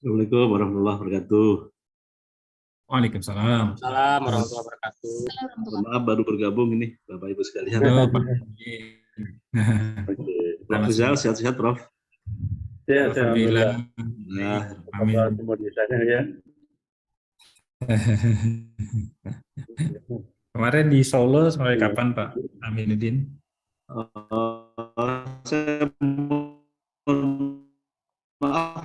Assalamualaikum warahmatullahi wabarakatuh. Waalaikumsalam. Salam warahmatullahi wabarakatuh. Maaf baru bergabung ini Bapak Ibu sekalian. Halo, Pak. Oke. Prof Rizal sehat-sehat Prof. Sehat, Alhamdulillah. Nah, Amin. Semua di sana ya. Kemarin di Solo sampai kapan Pak Aminuddin? saya mohon maaf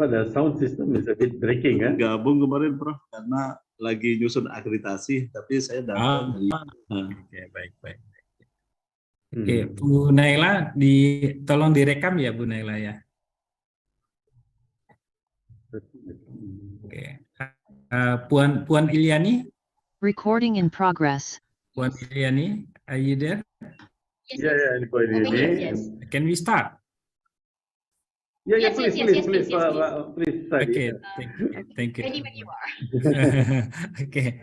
The sound system is a bit breaking, ya. gabung kemarin Prof karena lagi nyusun akreditasi, tapi saya datang dari Oke, baik. Oke, Bu Naila, tolong direkam ya Bu Naila ya. Oke. Puan Iliani. Recording in progress. Puan Iliani, are you there? Ini Puan Iliani. Can we start? Yes, please. Okay, thank you. Ready when you are. Okay.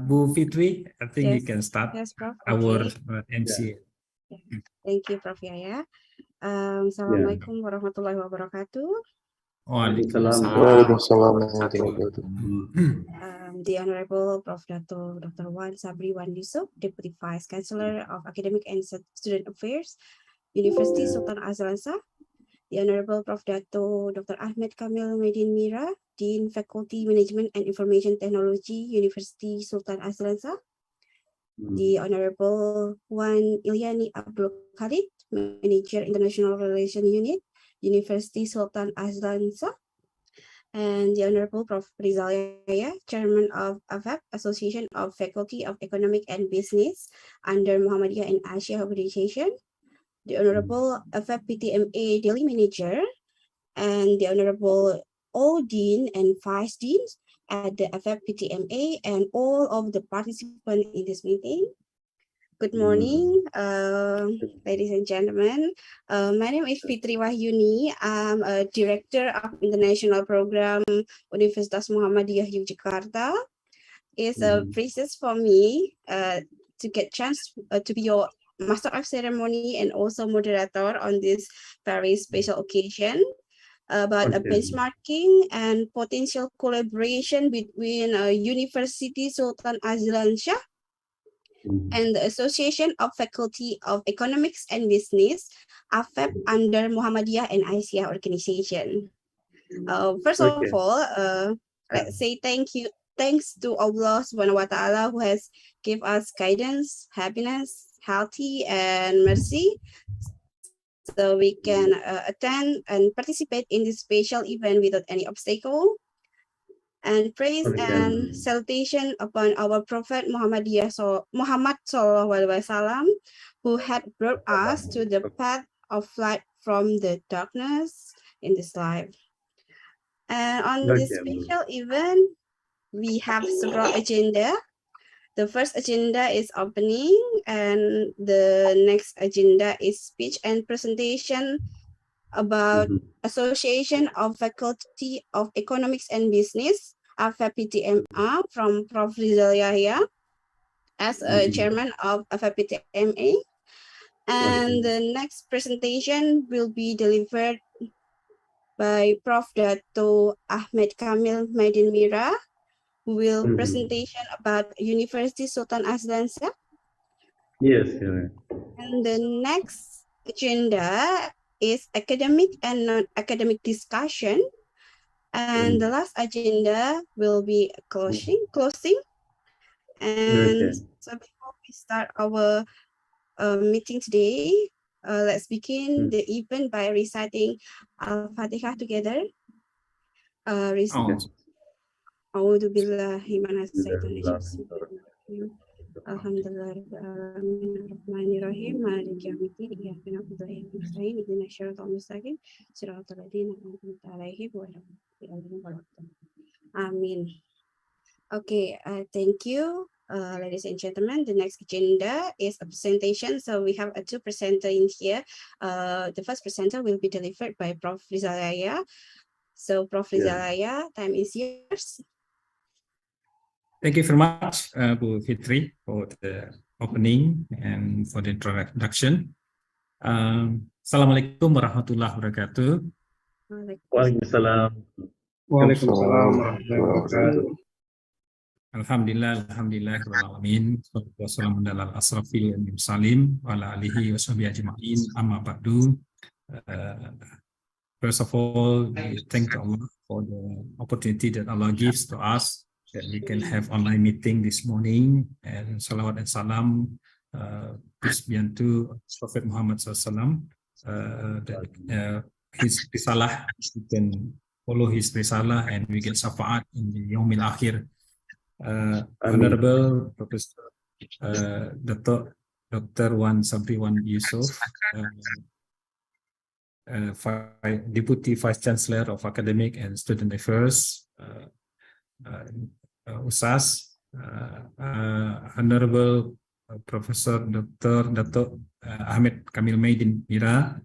Bu Fitri, I think you can start. Yes, Prof. Our Okay. MC. Thank you, Prof. Yaya. Assalamualaikum warahmatullahi wabarakatuh. The Honorable Prof. Dr. Wan Sabri Wan Yusuf, Deputy Vice Chancellor of Academic and Student Affairs, Universiti Sultan Azlan Shah. The Honorable Prof. Dr. Ahmed Kamil Medin Mira, Dean Faculty Management and Information Technology, Universiti Sultan Azlan Shah. The Honorable Wan Ilyani Abdul Khalid, Manager International Relations Unit, Universiti Sultan Azlan Shah. And the Honorable Prof. Rizal Yahya, Chairman of Afeb, Association of Faculty of Economic and Business under Muhammadiyah and Aisyiyah Organisation. The Honorable Afeb Ptma Daily Manager, and the Honorable all Dean and Vice Deans at the Afeb Ptma, and all of the participants in this meeting. Good morning, ladies and gentlemen. My name is Fitri Wahyuni. I'm a Director of International Program, Universitas Muhammadiyah Yogyakarta. It's a privilege for me to get chance to be your Master of Ceremony and also moderator on this very special occasion about a benchmarking and potential collaboration between Universiti Sultan Azlan Shah and the Association of Faculty of Economics and Business, Afeb, under Muhammadiyah and Aisyiyah Organisation. First of all, let's say thanks to Allah Subhanahu wa Ta'ala who has given us guidance, happiness, healthy, and mercy, so we can attend and participate in this special event without any obstacle. And praise and salutation upon our Prophet Muhammad Sallallahu Alaihi Wasallam, who had brought us to the path of light from the darkness in this life. And on this special event, we have several agenda. The first agenda is opening, and the next agenda is speech and presentation about Association of Faculty of Economics and Business, Afeb Ptma, from Prof. Rizal Yahya as a chairman of Afeb Ptma. And the next presentation will be delivered by Prof. Dato Ahmed Kamil Medin Mira, who will presentation about Universiti Sultan Azlan Shah. Yes. And the next agenda is academic and non-academic discussion. And the last agenda will be closing. And so before we start our meeting today, let's begin the event by reciting Al-Fatihah together. A'udzu billahi minasyaitonir rajim. Alhamdulillahirrahmanirrahim. Maliki yaumiddin. Iyyaka na'budu wa iyyaka nasta'in. Ihdinas siratal mustaqim. Siratal ladzina an'amta 'alaihim ghairil maghdubi 'alaihim. Amin. Okay, thank you, ladies and gentlemen. The next agenda is a presentation. So we have two presenters in here. The first presenter will be delivered by Prof. Rizal Yahya. So Prof. Rizal Yahya, time is yours. Thank you very much, Bu Fitri, for the opening and for the introduction. Assalamualaikum warahmatullahi wabarakatuh. Waalaikumsalam. Waalaikumsalam warahmatullahi wabarakatuh. Alhamdulillah, alamin. Wassalamu ala asrafil mursalin wa ala alihi wa sahbihi ajma'in. Amma ba'du. First of all, we thank Allah for the opportunity that Allah gives to us that we can have online meeting this morning, and salawat and salam peace be unto Prophet Muhammad SAW, that his risalah, we can follow his risalah and we get syafaat in the Yaumil Akhir. Honorable Professor Dr. Wan Sabri Wan Yusof, Deputy Vice Chancellor of Academic and Student Affairs, USAS, Honorable Professor Dr. Dato Ahmed Kamil Maidin Mira,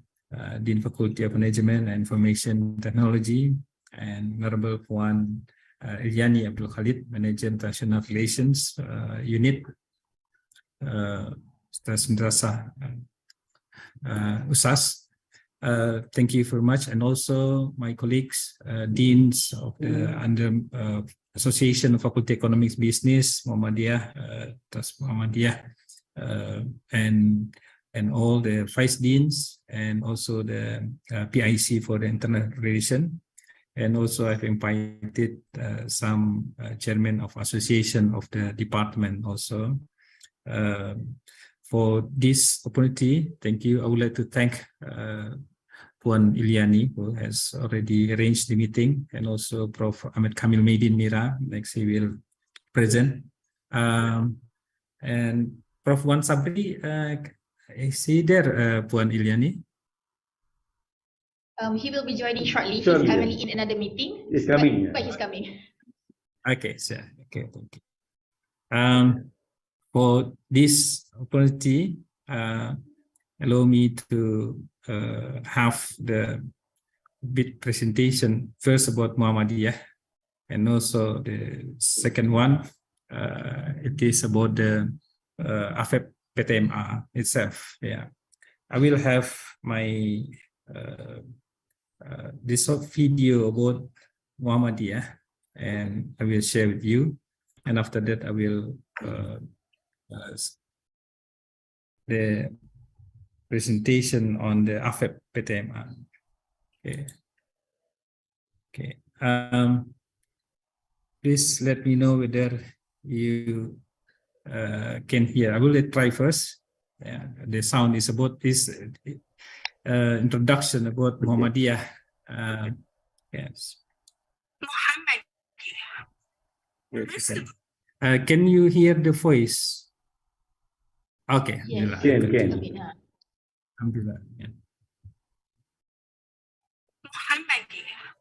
Dean Faculty of Management and Information Technology, and Honorable Puan Ilyani Abdul Khalid, Manager International Relations Unit, Madrasah USAS. Thank you very much, and also my colleagues, deans of the under Association of Faculty Economics Business, Muhammadiyah, and all the vice deans, and also the PIC for the international relation, and also I've invited some chairman of association of the department also. For this opportunity, thank you. I would like to thank Puan Ilyani, who has already arranged the meeting, and also Prof. Ahmed Kamil Maidin Mira, next he will present. And Prof. Wan Sabri, is he there, Puan Ilyani? He will be joining shortly. He's Surely, currently in another meeting. He's coming. But he's coming. Okay, sir. Okay, thank you. For this opportunity, allow me to have the bit presentation first about Muhammadiyah, and also the second one, it is about the Afeb Ptma itself. Yeah, I will have my this short video about Muhammadiyah, and I will share with you, and after that I will the presentation on the Afeb Ptma. Okay. Okay. Please let me know whether you can hear. I will try first. Yeah, the sound is about this introduction about Muhammadiyah. Yes. Muhammadiyah. Can you hear the voice? Okay. Yes. Can. Alhamdulillah. Yeah. Muhammadiyah.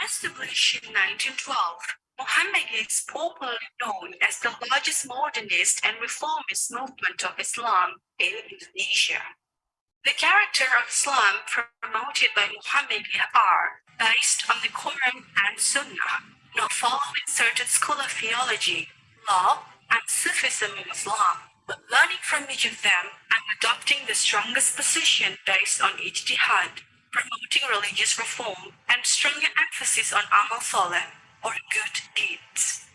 Established in 1912, Muhammadiyah is popularly known as the largest modernist and reformist movement of Islam in Indonesia. The character of Islam promoted by Muhammadiyah are based on the Quran and Sunnah, not following certain school of theology, law, and Sufism in Islam, but learning from each of them and adopting the strongest position based on ijtihad, promoting religious reform and stronger emphasis on amal saleh, or good deeds.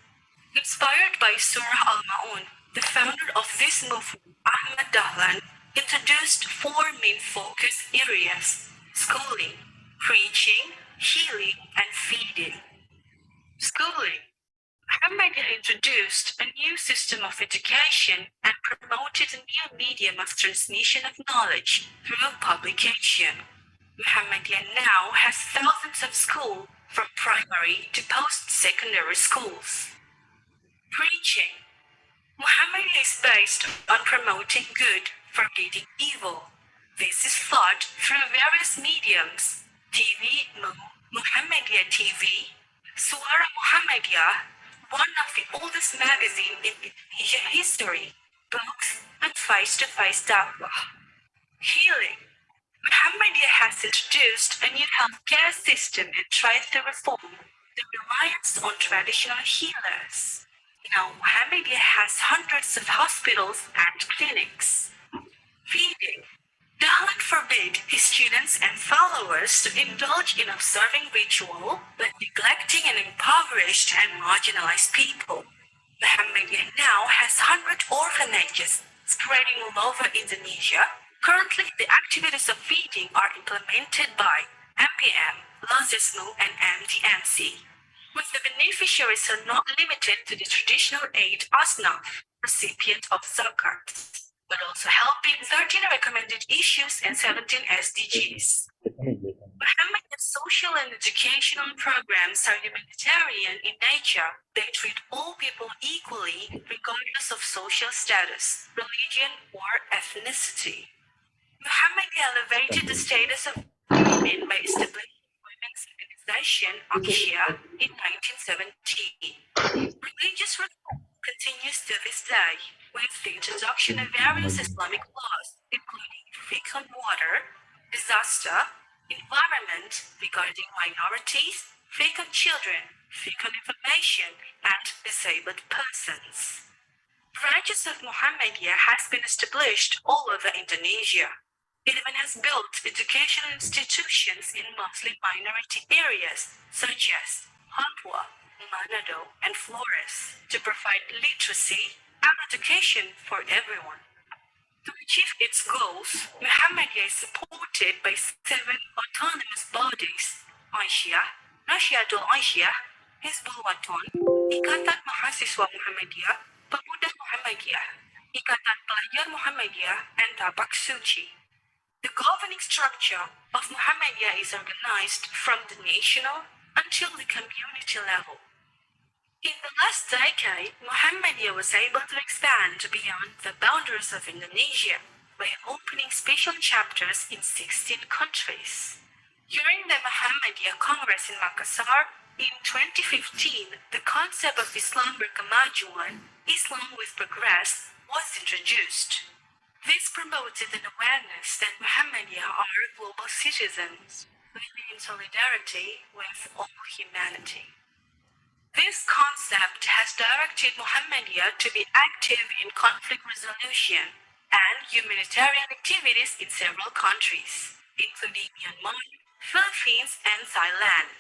Inspired by Surah Al-Ma'un, the founder of this movement, Ahmad Dahlan, introduced four main focus areas: schooling, preaching, healing, and feeding. Schooling. Muhammadiyah introduced a new system of education and promoted a new medium of transmission of knowledge through publication. Muhammadiyah now has thousands of schools from primary to post-secondary schools. Preaching. Muhammadiyah is based on promoting good, forbidding evil. This is taught through various mediums: TV, Muhammadiyah TV, Suara Muhammadiyah, one of the oldest magazines in Indonesia history, books, and face-to-face da'wah. Healing. Muhammadiyah has introduced a new healthcare system and tried to reform the reliance on traditional healers. Now Muhammadiyah has hundreds of hospitals and clinics. Feeding. Dahlan forbade forbid his students and followers to indulge in observing ritual, but neglecting and impoverished and marginalized people. Muhammadiyah now has 100 orphanages spreading all over Indonesia. Currently, the activities of feeding are implemented by MPM, Lazismu, and MDMC, with the beneficiaries are not limited to the traditional aid asnaf, recipient of zakat, but also helping 13 recommended issues and 17 SDGs. Muhammadiyah's social and educational programs are humanitarian in nature. They treat all people equally, regardless of social status, religion, or ethnicity. Muhammadiyah elevated the status of women by establishing women's organization, Aisyiyah, in 1917. Religious reform continues to this day, with the introduction of various Islamic laws, including fiqh on water, disaster, environment regarding minorities, fiqh on children, fiqh on information, and disabled persons. Branches of Muhammadiyah has been established all over Indonesia. It even has built educational institutions in Muslim minority areas such as Papua, Manado, and Flores to provide literacy and education for everyone. To achieve its goals, Muhammadiyah is supported by 7 autonomous bodies: Aisyah, Nasyatul Aisyah, Hizbul Waton, Ikatan Mahasiswa Muhammadiyah, Pemuda Muhammadiyah, Ikatan Pelajar Muhammadiyah, and Tapak Suci. The governing structure of Muhammadiyah is organized from the national until the community level. In the last decade, Muhammadiyah was able to expand beyond the boundaries of Indonesia by opening special chapters in 16 countries. During the Muhammadiyah Congress in Makassar in 2015, the concept of Islam berkemajuan, Islam with progress, was introduced. This promoted an awareness that Muhammadiyah are global citizens living in solidarity with all humanity. This concept has directed Muhammadiyah to be active in conflict resolution and humanitarian activities in several countries, including Myanmar, Philippines, and Thailand.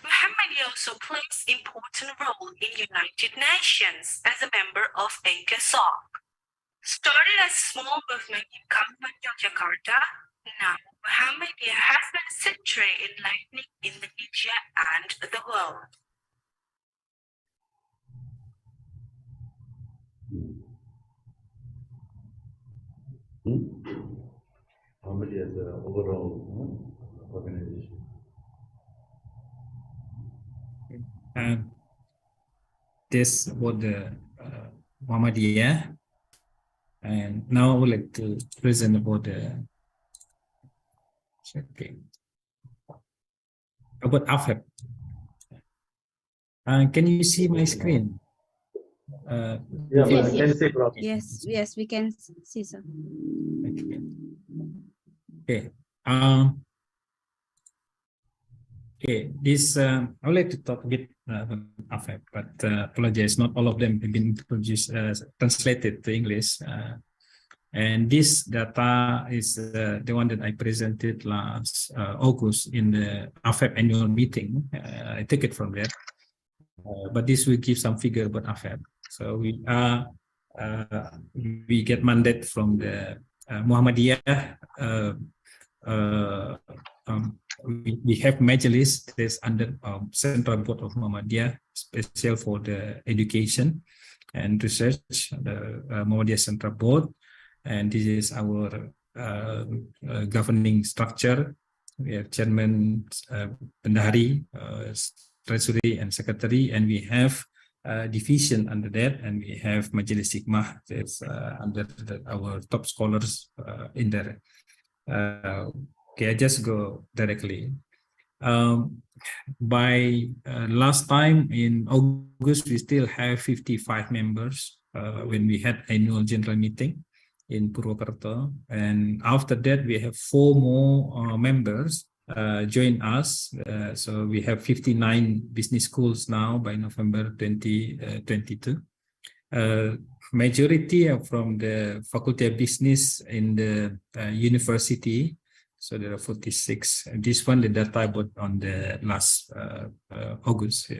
Muhammadiyah also plays an important role in United Nations as a member of ACASOC. Started as a small movement in Kampung Yogyakarta, now Muhammadiyah has been a century enlightening Indonesia and the world. Muhammadiyah as an overall organization. This was the Muhammadiyah, and now I would like to present about the about Afeb. Can you see my screen? Yeah, Yes, but I can yes. say Prof. Yes, we can see so. Okay. Okay. This I would like to talk a bit about Afeb, but apologize, not all of them have been translated to English. And this data is the one that I presented last August in the Afeb annual meeting. I took it from there, but this will give some figure about Afeb. So we get mandate from the Muhammadiyah. We have Majelis that's under Central Board of Muhammadiyah, special for the education and research, the Muhammadiyah Central Board. And this is our governing structure. We have chairman, Bendahari, treasury, and secretary, and we have division under that, and we have Majelis Hikmah that's under our top scholars in there. Okay, I just go directly. By last time in August, we still have 55 members when we had annual general meeting in Purwokerto, and after that we have 4 more members join us. So we have 59 business schools now by November 2022. Majority are from the Faculty of Business in the university, So there are 46. This one, the data about on the last August.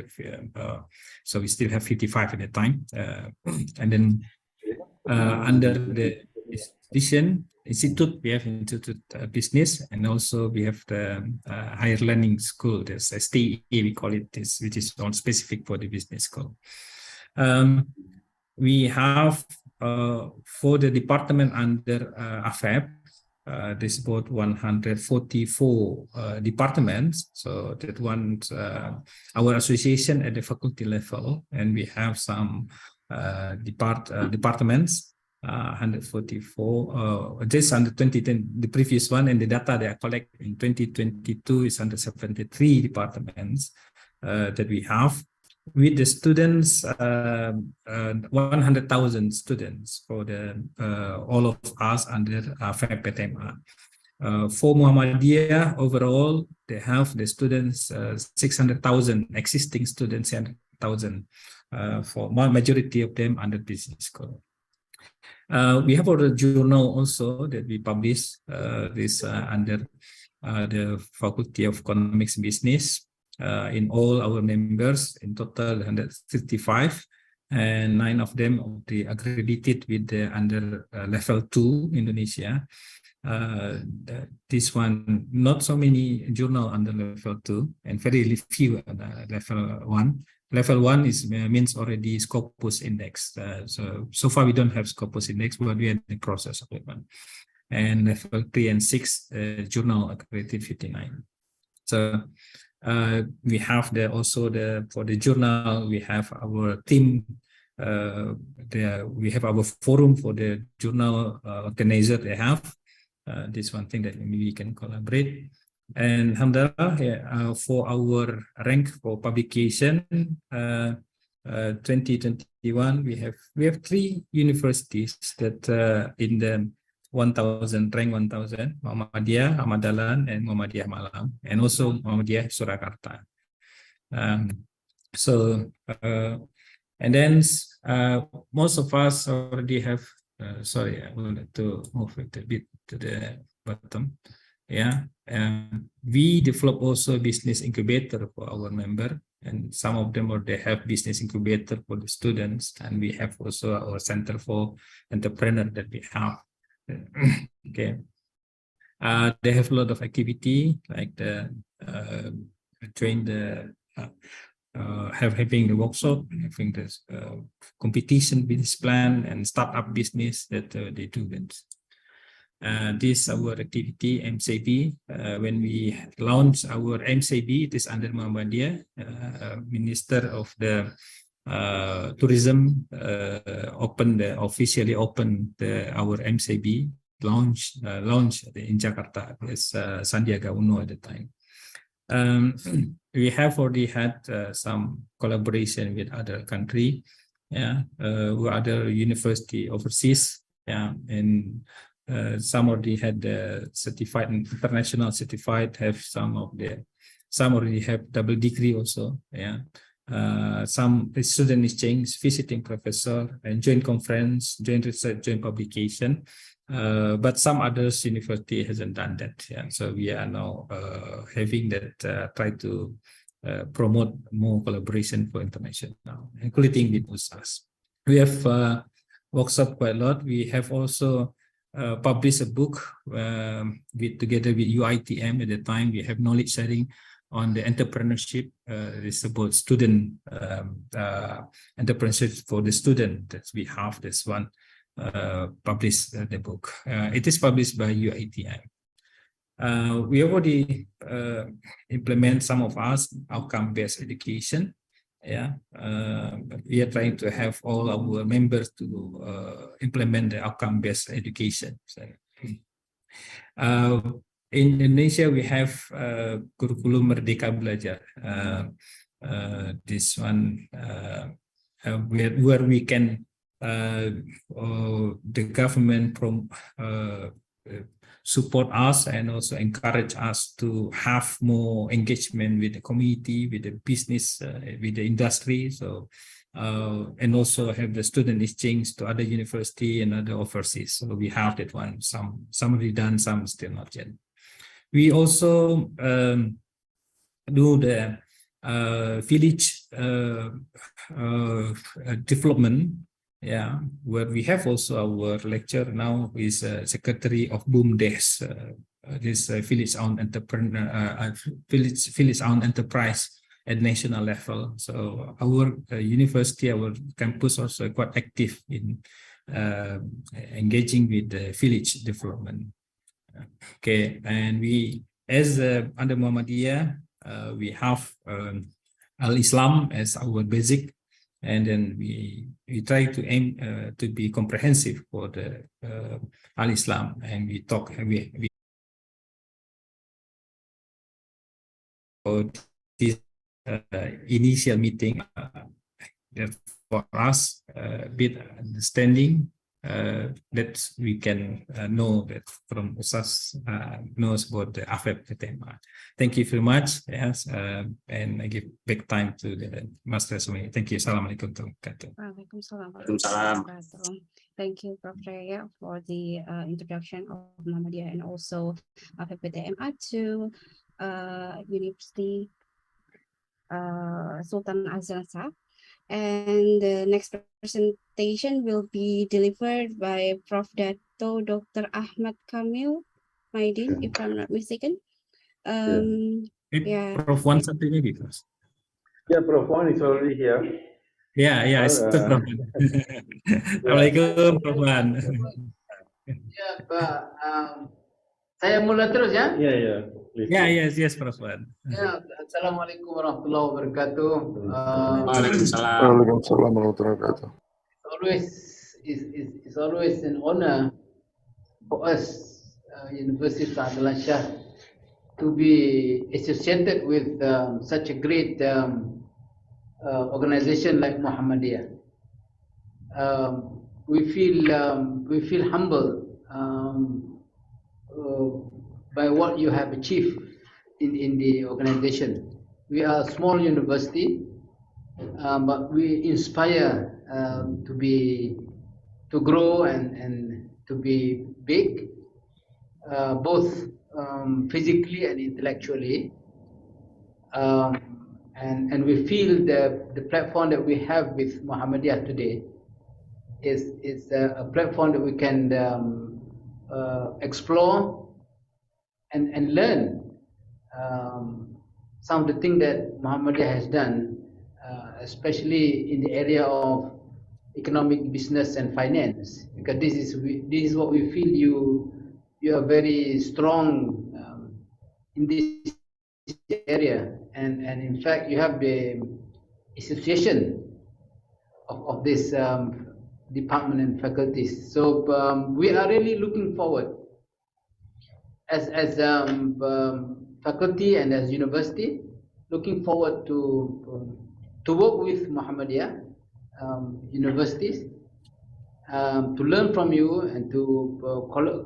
So we still have 55 at the time. And then under the institute, we have institute business, and also we have the higher learning school. There's STE, we call it this, which is all specific for the business school. We have for the department under Afeb, there's about 144 departments. So that one, our association at the faculty level, and we have some departments, 144. This under 2010, the previous one, and the data they are collected in 2022 is under 73 departments that we have. With the students, 100,000 students for the all of us under Afeb Ptma. For Muhammadiyah overall, they have the students 600,000 existing students, 100,000 for majority of them under business school. We have our journal also that we publish this under the Faculty of Economics and Business. In all our members, in total 155, and 9 of them are accredited with the under level 2 Indonesia. This one, not so many journal under level 2, and very few level 1. Level 1 is means already Scopus index. So far we don't have Scopus index, but we are in the process of that one. And level 3 and 6 journal accredited 59. So we have also for the journal, we have our team. We have our forum for the journal organizer they have. This one thing that maybe we can collaborate. And alhamdulillah, for our rank for publication 2021, we have 3 universities that in the 1,000 rank 1,000, Muhammadiyah, Ahmadalan, and Muhammadiyah Malang, and also Muhammadiyah Surakarta. And then most of us already have. Sorry, I would like to move it a bit to the bottom. Yeah, we develop also business incubator for our member, and some of them already have business incubator for the students, and we have also our center for entrepreneur that we have. Okay, they have a lot of activity like the having the workshop, having this competition business plan and startup business that they do. This our activity MCB. When we launch our MCB, it is under Muhammadiyah, Minister of the Tourism officially opened our MCB launch in Jakarta as Sandiaga Uno at the time. We have already had some collaboration with other country, with other university overseas, and some already had certified, international certified. Have some already have double degree also, some student exchange, visiting professor, and joint conference, joint research, joint publication. But some others university hasn't done that. So we are now having that, try to promote more collaboration for international now, including with USAS. We have workshop quite a lot. We have also published a book together with UITM at the time. We have knowledge sharing on the entrepreneurship. It's about student entrepreneurship for the student that we have. This one published the book. It is published by UITM. We already implement some of us outcome-based education. We are trying to have all our members to implement the outcome-based education. So, in Indonesia, we have curriculum Merdeka Belajar. This one where we can the government support us and also encourage us to have more engagement with the community, with the business, with the industry. So and also have the student exchange to other university and other overseas. So we have that one. Some already done, some still not yet. We also do the village development. Yeah, where we have also our lecture now is Secretary of BOOMDES, this village-owned entrepreneur, village-owned enterprise at national level. So our university, our campus also quite active in engaging with the village development. Okay, and we, as under Muhammadiyah, we have Al-Islam as our basic, and then we try to aim to be comprehensive for the Al-Islam, and we talk, we for this initial meeting that for us a bit understanding that we can know that from Ustaz knows about the Afeb Ptma. Thank you very much. Yes, and I give back time to the Master Sumi. Thank you. Assalamualaikum warahmatullahi wabarakatuh. Thank you, Prof. Raya, for the introduction of Muhammadiyah and also Afeb Ptma to University Sultan Azlan Shah. And the next presentation will be delivered by Prof. Dato Dr. Ahmad Kamil Maidin, if I'm not mistaken. Yeah. Prof. Wan satu lagi, Prof. Yeah, Prof. Wan is already here. Yeah, it's Prof. Assalamualaikum, Prof. Wan. Ya, Pak. Saya mulai terus ya? Yeah. Yeah, yes, Prof. Wan. Ya, Assalamualaikum warahmatullahi wabarakatuh. Waalaikumsalam. Waalaikumsalam warahmatullahi wabarakatuh. It's always an honor for us, Universiti Sultan Azlan Shah, to be associated with such a great organization like Muhammadiyah. We feel humble by what you have achieved in the organization. We are a small university, but we inspire to grow and to be big, both physically and intellectually. And we feel the platform that we have with Muhammadiyah today is a platform that we can explore and learn some of the things that Muhammadiyah has done, especially in the area of economic, business, and finance. Because this is what we feel you are very strong in this area, and in fact you have the association of this department and faculties. So we are really looking forward as faculty and as university, looking forward to work with Muhammadiyah universities, to learn from you and to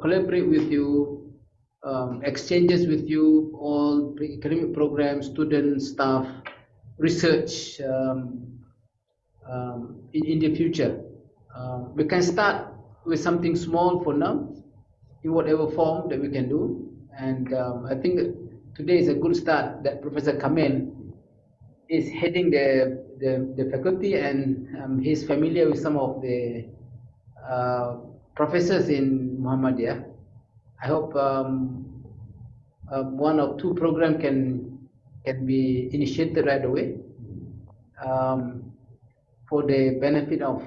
collaborate with you, exchanges with you, all academic programs, students, staff, research in the future. We can start with something small for now, in whatever form that we can do, and I think today is a good start that Professor Kamil is heading the faculty, and he's familiar with some of the professors in Muhammadiyah. I hope one or two programs can be initiated right away for the benefit of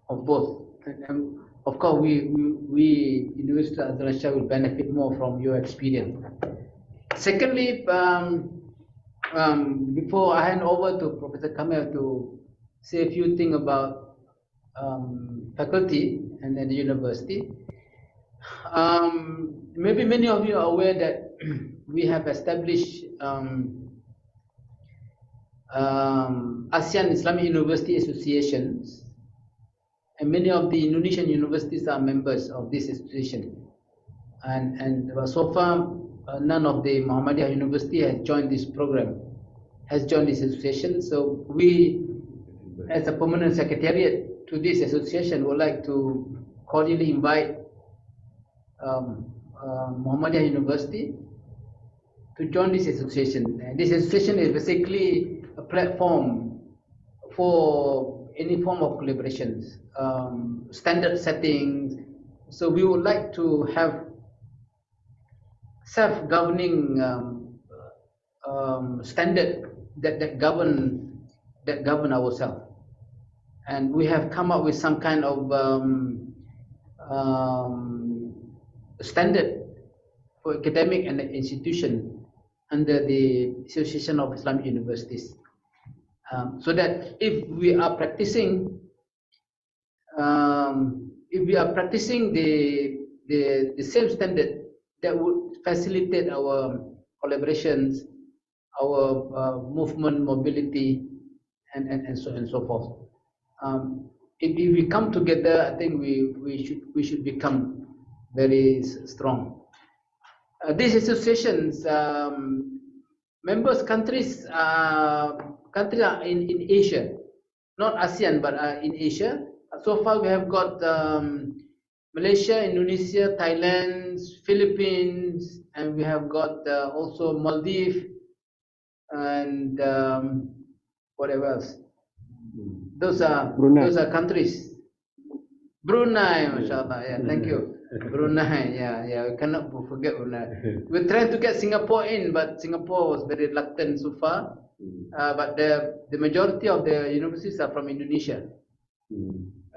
both. And of course, we Universiti Azlan Shah will benefit more from your experience. Secondly, before I hand over to Professor Kamil to say a few things about faculty and the university, maybe many of you are aware that we have established ASEAN Islamic University Associations, and many of the Indonesian universities are members of this association. And so far, none of the Muhammadiyah University has joined this program, has joined this association. So we, as a permanent secretariat to this association, would like to cordially invite Muhammadiyah University to join this association. And this association is basically a platform for any form of collaborations, standard settings. So we would like to have self-governing standard that govern ourselves, and we have come up with some kind of standard for academic and institution under the Association of Islamic Universities, so that if we are practicing the same standard, that would facilitate our collaborations, our movement, mobility, and so on and so forth. If we come together, I think we should become very strong. These associations, members countries are in Asia, not ASEAN, but in Asia. So far, we have got Malaysia, Indonesia, Thailand, Philippines, and we have got also Maldives, and whatever else. Those are countries. Brunei, mashallah. Yeah, thank you. Brunei, yeah, we cannot forget Brunei. We're trying to get Singapore in, but Singapore was very reluctant so far. But the majority of the universities are from Indonesia.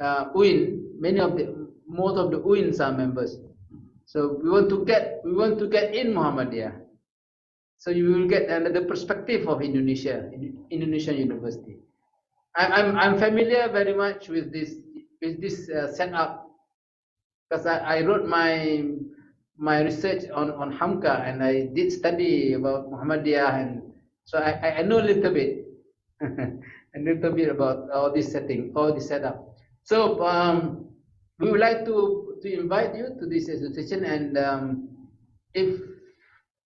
UIN, most of the UINs are members. So we want to get in Muhammadiyah. So you will get another perspective of Indonesian university. I'm familiar very much with this setup, because I wrote my research on Hamka, and I did study about Muhammadiyah, and so I know a little bit, about all this setting, all this setup. So we would like to invite you to this association, and if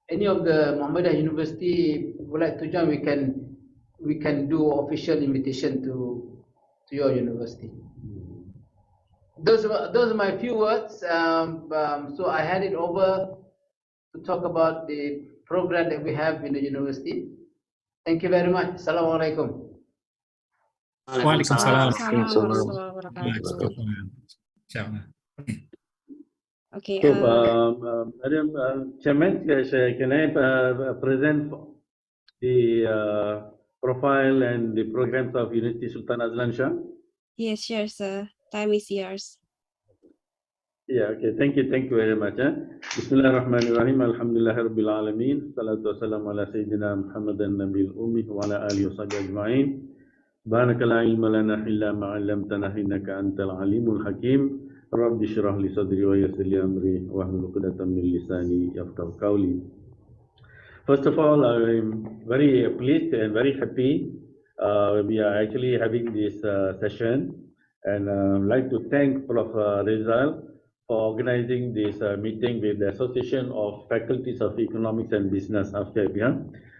any of the Muhammadiyah University would like to join, we can do official invitation to your university. Those are my few words. So I hand it over to talk about the program that we have in the university. Thank you very much. Assalamualaikum. Waalaikumsalam. Okay. So, Madam Chairman, can I present the profile and the programs of Universiti Sultan Azlan Shah? Yes, sure, sir. Time is yours. Yeah, okay. Thank you very much. Bismillahirrahmanirrahim. Alhamdulillahirabbil alamin. Salatu wassalamu ala sayyidina Muhammadan nabiyil ummi wa ala alihi washabbihi ajma'in. Subhanaka la ilma lana illa ma 'allamtana innaka antal alimul hakim. Rabbi shrah li sadri wa yassir li amri wahlul 'uqdatam min lisani yafqahu qawli. First of all, I'm very pleased and very happy. We are actually having this session, and I'd like to thank Prof. Rizal for organizing this meeting with the Association of Faculties of Economics and Business, Afeb,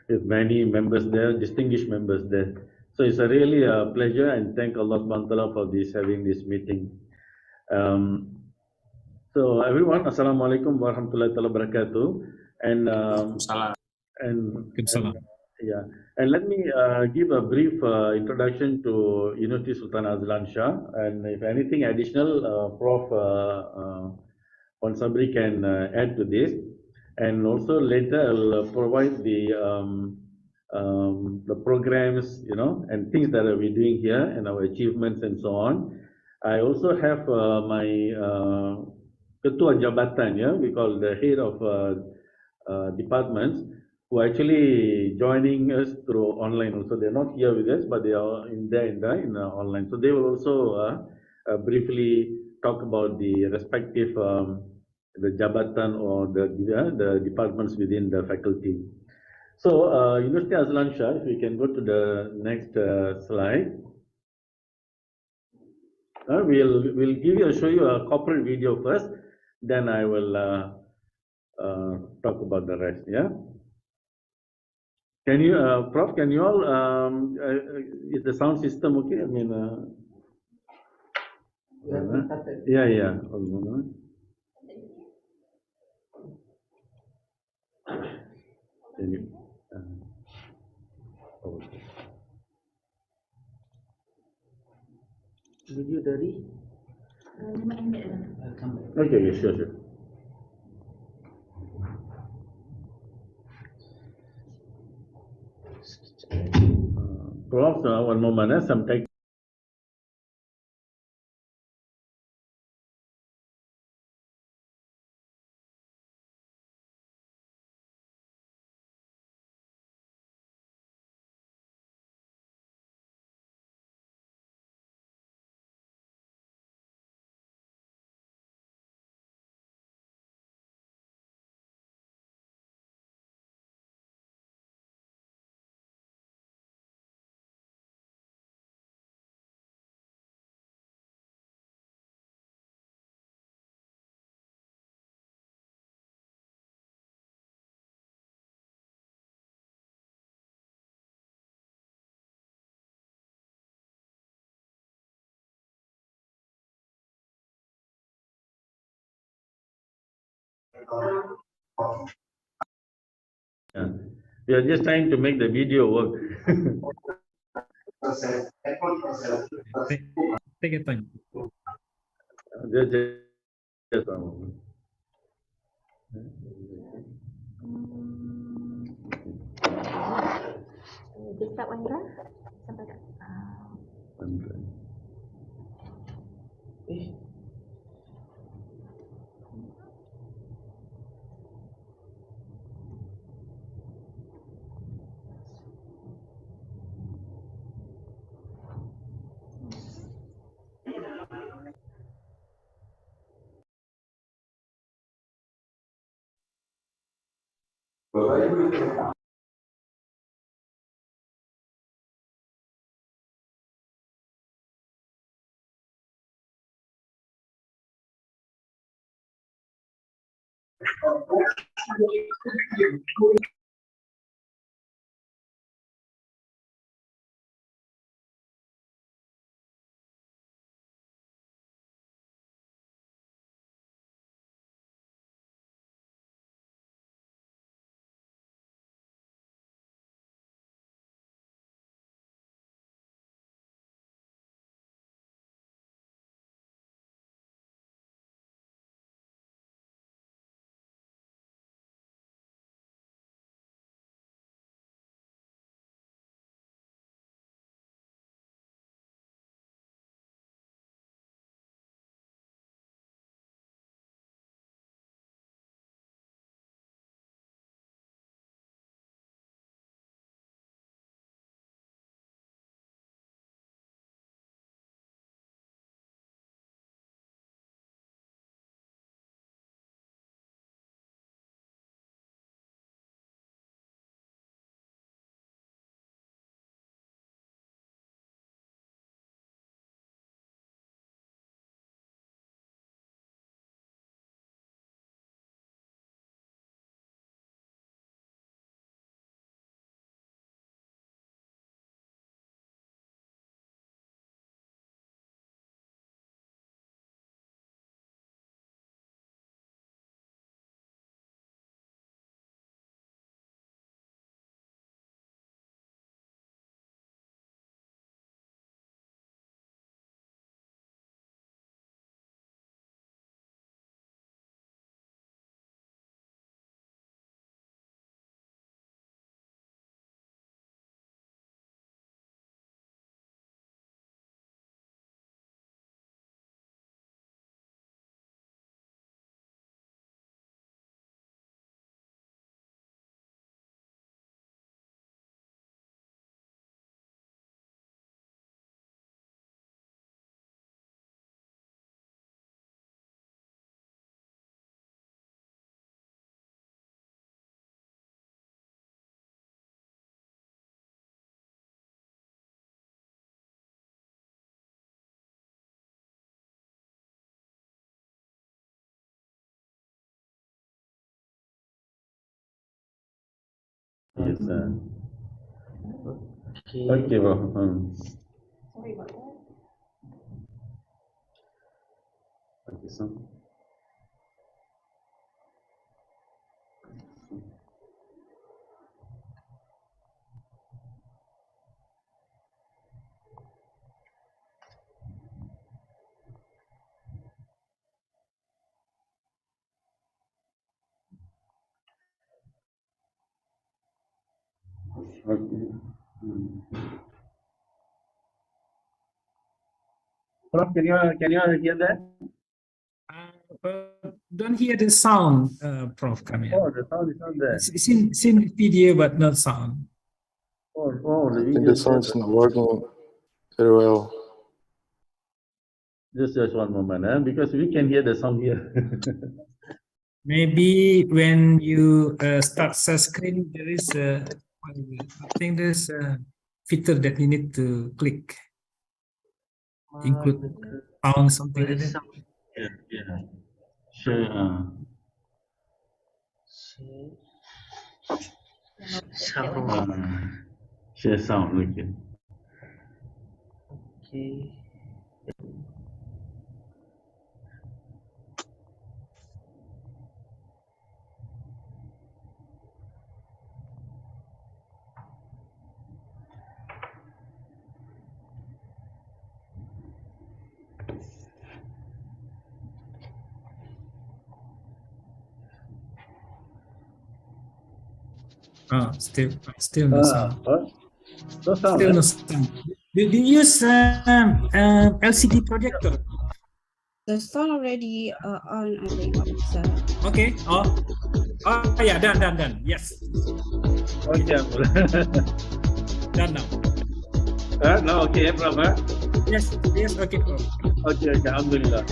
with many members there, distinguished members there. So it's really a pleasure, and thank Allah subhanahu wa ta'ala for having this meeting. So everyone, Assalamualaikum warahmatullahi wabarakatuh. And let me give a brief introduction to Universiti Sultan Azlan Shah, and if anything additional, Prof. Sabri can add to this, and also later I'll provide the programs, and things that we're doing here and our achievements and so on. I also have my Ketua Jabatan, we call the head of departments, who are actually joining us through online also. They're not here with us, but they are in online. So they will also briefly talk about the respective the jabatan or the departments within the faculty. So Universiti Azlan Shah, if we can go to the next slide. We'll show you a corporate video first, then I will talk about the rest. Yeah. Can you, Prof? Can you all? Is the sound system okay? I mean, yeah. Ini, Video dari okay, sure. Prof, one moment, some tech. Yeah. We are just trying to make the video work. Take your time. Just one moment. Just start one draft. Sampai kat. Yes, sir. Okay. Okay, bro. Sorry about that. Okay, so. Okay. Prof, can you hear that? Don't hear the sound, Prof. Kamil. Oh, the sound is not there. It's in video, but not sound. Oh, the I think video the sound is not working very well. Just one moment, because we can hear the sound here. Maybe when you start share screen, there is I think there's a feature that you need to click, include sound, something like that. Yeah. Sure. Share sound, okay. Oh, still no sound. What? No sound. Still no sound. Do you use LCD projector? The sound already on, I think. So. Okay. Oh yeah, done. Yes. Okay. Done now. Now okay, Prof. Yes, okay, Prof. Okay, alhamdulillah.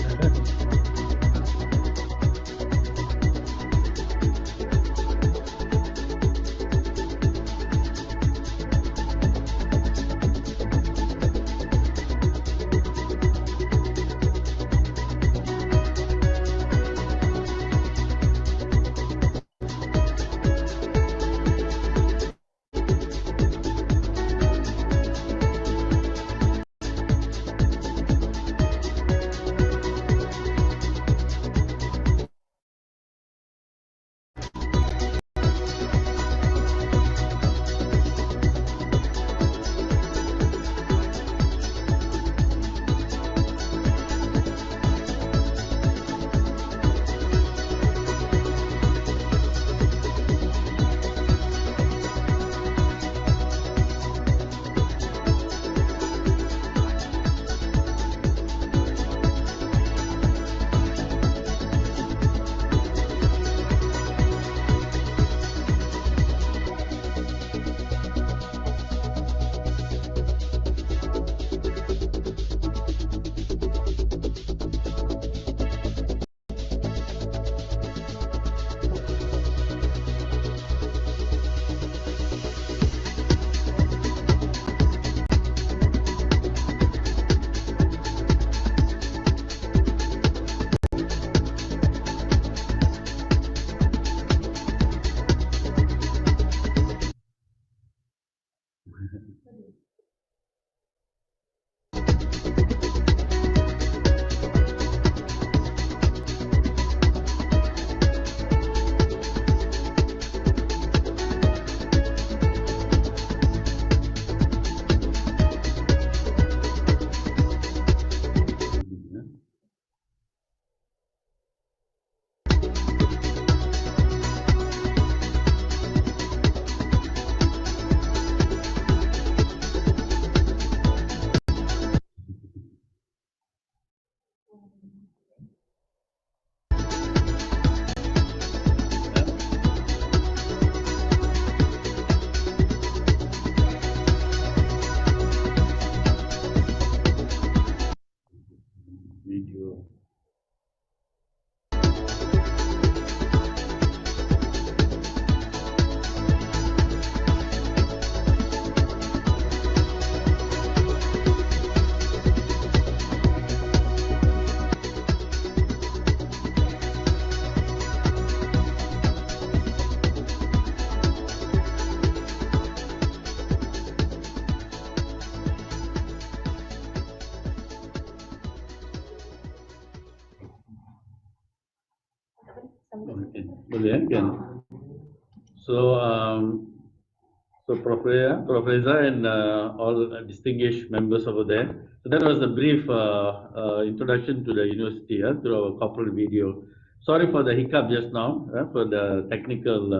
Video. Okay. Boleh kan? So, Prof. Reza and all distinguished members over there. So that was a brief introduction to the university through our corporate video. Sorry for the hiccup just now, for the technical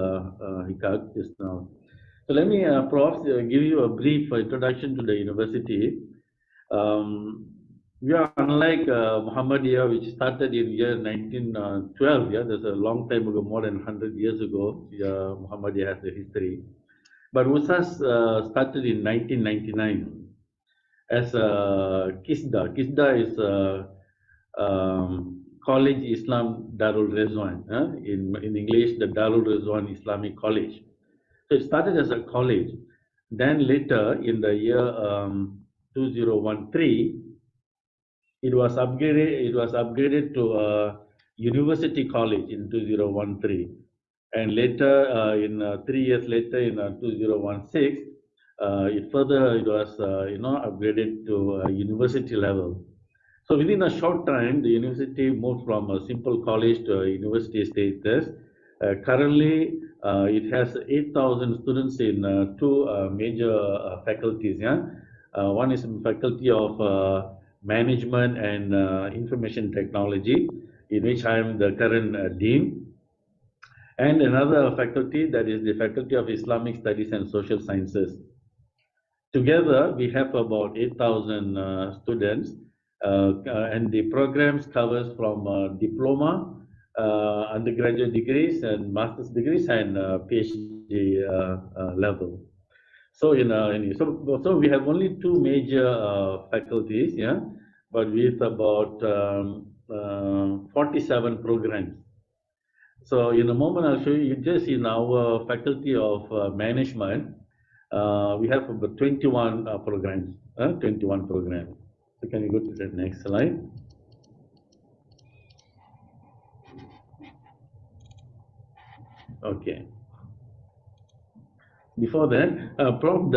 hiccup just now. So let me, Prof, give you a brief introduction to the university. We are unlike Muhammadiyah, which started in year 1912. Yeah, that's a long time ago, more than 100 years ago. Muhammadiyah has a history. But USAS started in 1999 as KISDA. KISDA is College Islam Darul Rizwan. In English, the Darul Rizwan Islamic College. So it started as a college. Then later, in the year 2013, it was upgraded to a university college in 2013. And later, 3 years later, in 2016, it was upgraded to a university level. So within a short time, the university moved from a simple college to a university status. Currently, it has 8,000 students in two major faculties. Yeah, one is faculty of management and information technology, in which I am the current dean. And another faculty, that is the Faculty of Islamic Studies and Social Sciences. Together, we have about 8,000 students, and the programs covers from diploma, undergraduate degrees, and master's degrees, and PhD level. So, so we have only two major faculties, yeah, but with about 47 programs. So in a moment, I'll show you just in our faculty of management, we have about 21 programs, 21 programs. So can you go to the next slide? Okay. Before that, Prof,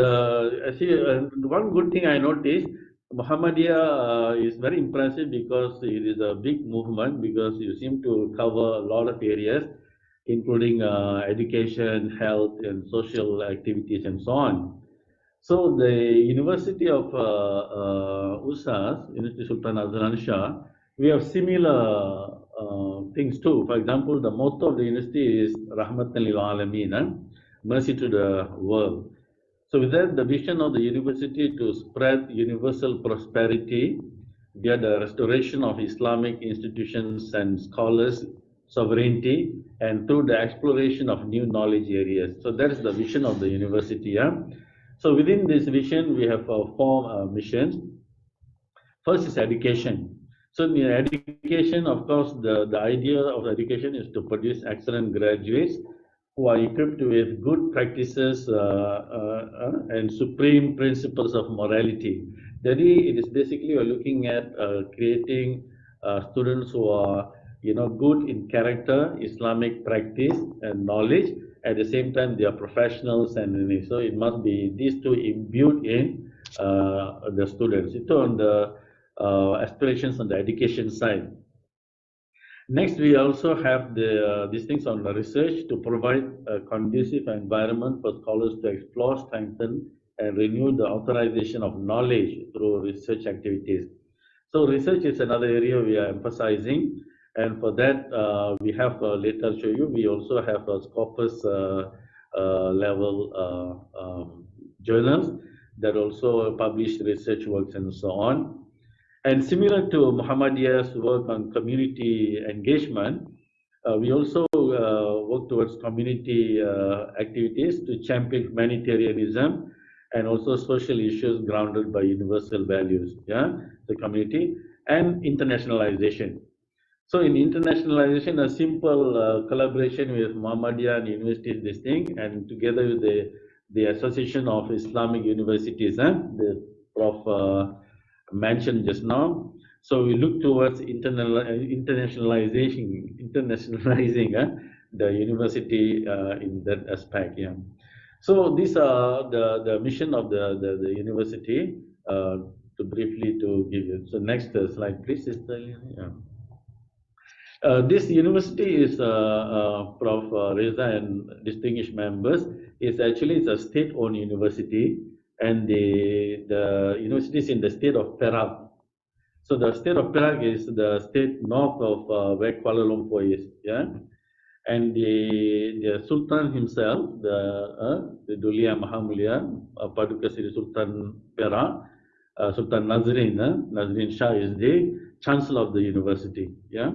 one good thing I noticed, Muhammadiyah is very impressive because it is a big movement, because you seem to cover a lot of areas, including education, health, and social activities, and so on. So the University of USAS, University Sultan Azlan Shah, we have similar things too. For example, the motto of the university is Rahmatan lil Alameen, mercy to the world. So with that, the vision of the university to spread universal prosperity via the restoration of Islamic institutions and scholars' sovereignty, and through the exploration of new knowledge areas. So that is the vision of the university. Yeah? So within this vision, we have four missions. First is education. So in education, of course, the idea of education is to produce excellent graduates who are equipped with good practices and supreme principles of morality. That is, it is basically we're looking at creating students who are good in character, Islamic practice, and knowledge. At the same time, they are professionals, and so it must be these two imbued in the students. It's on the aspirations on the education side. Next, we also have these things on the research to provide a conducive environment for scholars to explore, strengthen, and renew the authorization of knowledge through research activities. So research is another area we are emphasizing, and for that we have later I'll show you. We also have a Scopus level journals that also publish research works and so on. And similar to Muhammadiyah's work on community engagement, we also work towards community activities to champion humanitarianism and also social issues grounded by universal values, yeah, the community, and internationalization. So in internationalization, a simple collaboration with Muhammadiyah and universities, this thing, and together with the Association of Islamic Universities, the Prof mentioned just now. So we look towards internationalizing the university in that aspect. Yeah. So these are the mission of the university. To briefly to give you. So next slide, please, Sister. Yeah. This university is Prof. Reza and distinguished members. It's a state-owned university, and the university is in the state of Perak. So the state of Perak is the state north of where Kuala Lumpur is. Yeah, And the Sultan himself, the Dulia Mahamulia Paduka Sri Sultan Perak, Sultan Nazrin Shah is the Chancellor of the university. Yeah.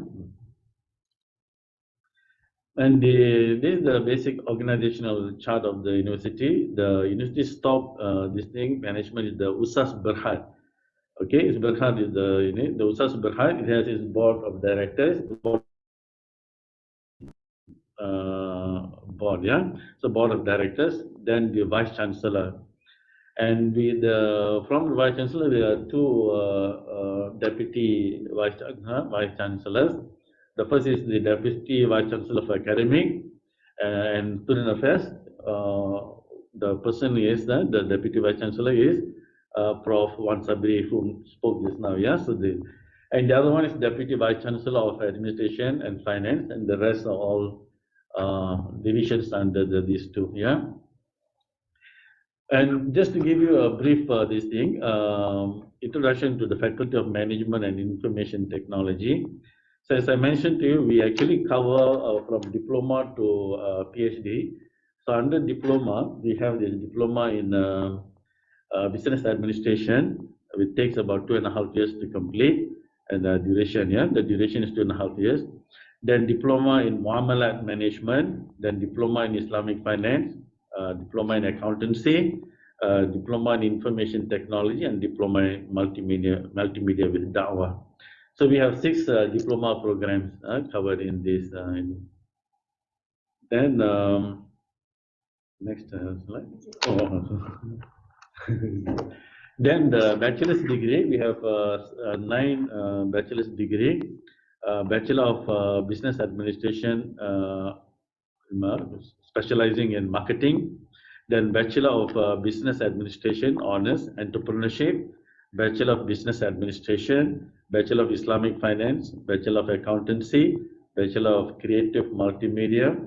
And this is the basic organizational chart of the university. The university's top this thing management is the Usas Berhad. Okay, it's Berhad is the Usas Berhad. It has its board of directors, board, yeah. So board of directors, then the vice chancellor, and from the vice chancellor there are two deputy vice chancellors. The first is the deputy vice chancellor of academic and student affairs. The person is the deputy vice chancellor is Prof. Wan Sabri, who spoke just now. Yeah, so and the other one is deputy vice chancellor of administration and finance, and the rest are all divisions under these two. Yeah. And just to give you a brief this thing, introduction to the Faculty of Management and Information Technology. So as I mentioned to you, we actually cover from diploma to PhD. So under diploma, we have this diploma in business administration, which takes about 2.5 years to complete, and the duration, yeah, the duration is 2.5 years. Then diploma in Muamalat Management, then diploma in Islamic Finance, diploma in accountancy, diploma in information technology, and diploma in multimedia with Da'wah. So we have 6 diploma programs covered in this. Then next slide. Then the bachelor's degree, we have 9 bachelor's degree. Bachelor of Business Administration, specializing in marketing. Then Bachelor of Business Administration, Honors, Entrepreneurship. Bachelor of Business Administration, Bachelor of Islamic Finance, Bachelor of Accountancy, Bachelor of Creative Multimedia,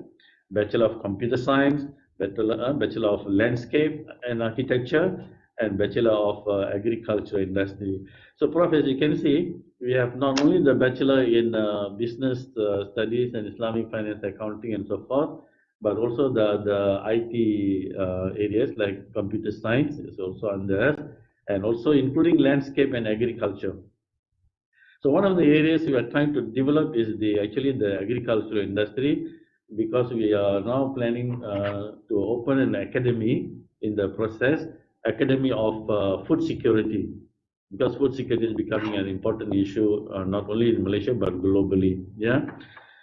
Bachelor of Computer Science, Bachelor of Landscape and Architecture, and Bachelor of Agriculture Industry. So, Prof, as you can see, we have not only the Bachelor in Business Studies and Islamic Finance, Accounting, and so forth, but also the IT areas like Computer Science is also under us, and also including Landscape and Agriculture. So one of the areas we are trying to develop is actually the agricultural industry, because we are now planning to open an academy in the process, Academy of Food Security, because food security is becoming an important issue not only in Malaysia but globally. Yeah.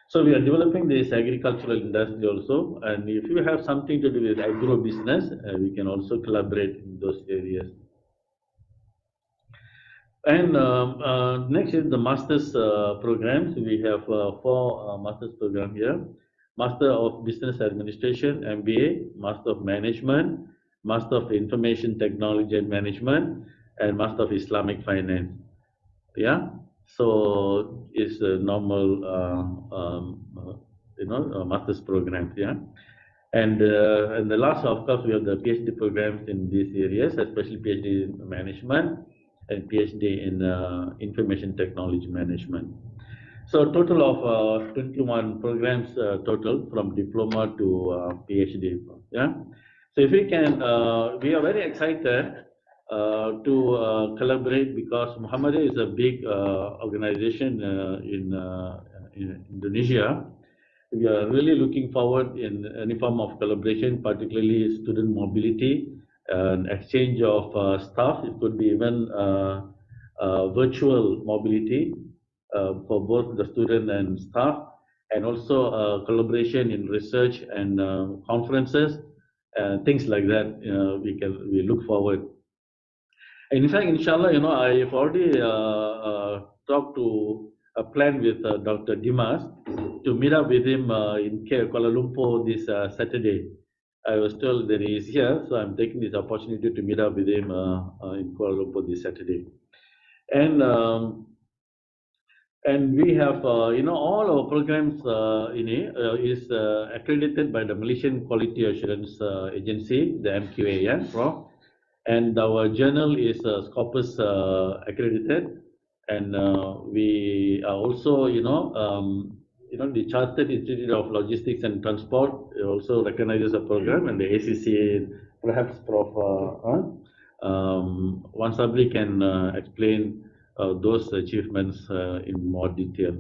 So we are developing this agricultural industry also, and if you have something to do with agro business, we can also collaborate in those areas. And next is the master's programs. We have 4 master's programs here. Master of Business Administration, MBA, Master of Management, Master of Information Technology and Management, and Master of Islamic Finance. Yeah, so it's a normal, master's programs. Yeah, and the last, of course, we have the PhD programs in these areas, especially PhD in Management and PhD in Information Technology Management. So a total of 21 programs total from diploma to PhD. Yeah. So if we can, we are very excited to collaborate, because Muhammadiyah is a big organization in Indonesia. We are really looking forward in any form of collaboration, particularly student mobility and exchange of staff. It could be even virtual mobility for both the student and staff, and also collaboration in research and conferences, things like that. We look forward. And in fact, inshallah, I've already talked to a plan with Dr. Dimas to meet up with him in Kuala Lumpur this Saturday. I was told that he is here, so I'm taking this opportunity to meet up with him in Kuala Lumpur this Saturday. And we have, all our programs is accredited by the Malaysian Quality Assurance Agency, the MQA, yeah, Prof. And our journal is Scopus accredited, and we are also, the Chartered Institute of Logistics and Transport also recognizes the program, and the ACCA, perhaps Prof. Wan Sabri can explain those achievements in more detail.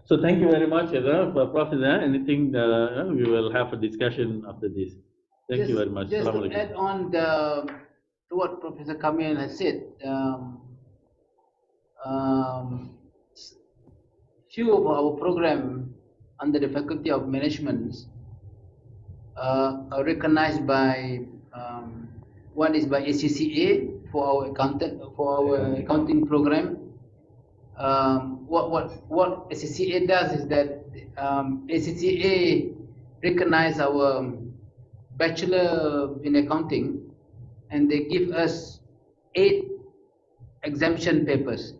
So thank you very much, Prof. Anything, we will have a discussion after this. Thank you very much. Just to add on to what Professor Kamil has said, few of our program under the Faculty of Management are recognized by one is by ACCA for our accounting program. What ACCA does is that ACCA recognize our bachelor in accounting, and they give us 8 exemption papers.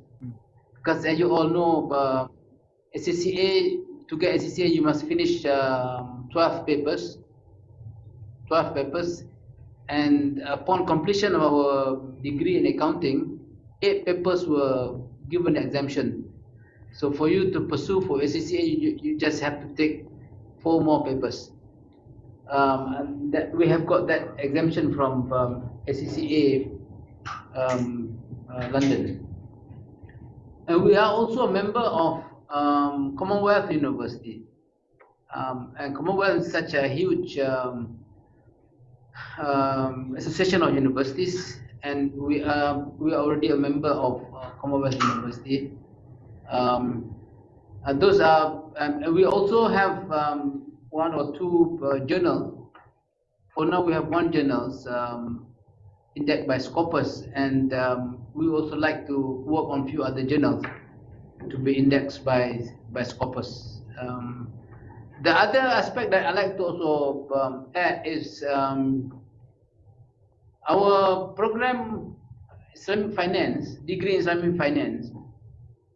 Because as you all know, ACCA, to get ACCA you must finish 12 papers, and upon completion of our degree in accounting, 8 papers were given exemption. So for you to pursue for ACCA, you just have to take 4 more papers. And that we have got that exemption from ACCA London. And we are also a member of Commonwealth University. And Commonwealth is such a huge association of universities, and we are already a member of Commonwealth University. And those are, and we also have 1 or 2 journals. For now, we have 1 journal indexed by Scopus, and we also like to work on few other journals to be indexed by Scopus. The other aspect that I like to also add is our program Islamic Finance, degree in Islamic Finance,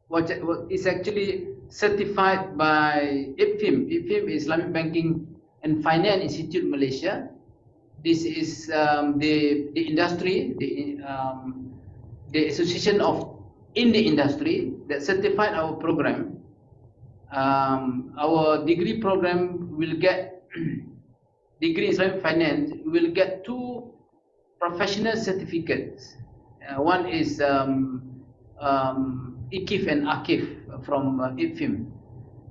what is actually certified by IPFIM. IPFIM is Islamic Banking and Finance Institute Malaysia. This is the industry, the association of in the industry that certified our program. Our degree program will get degree in Islamic Finance. Will get 2 professional certificates. One is IKIF and AKIF from IPFIM.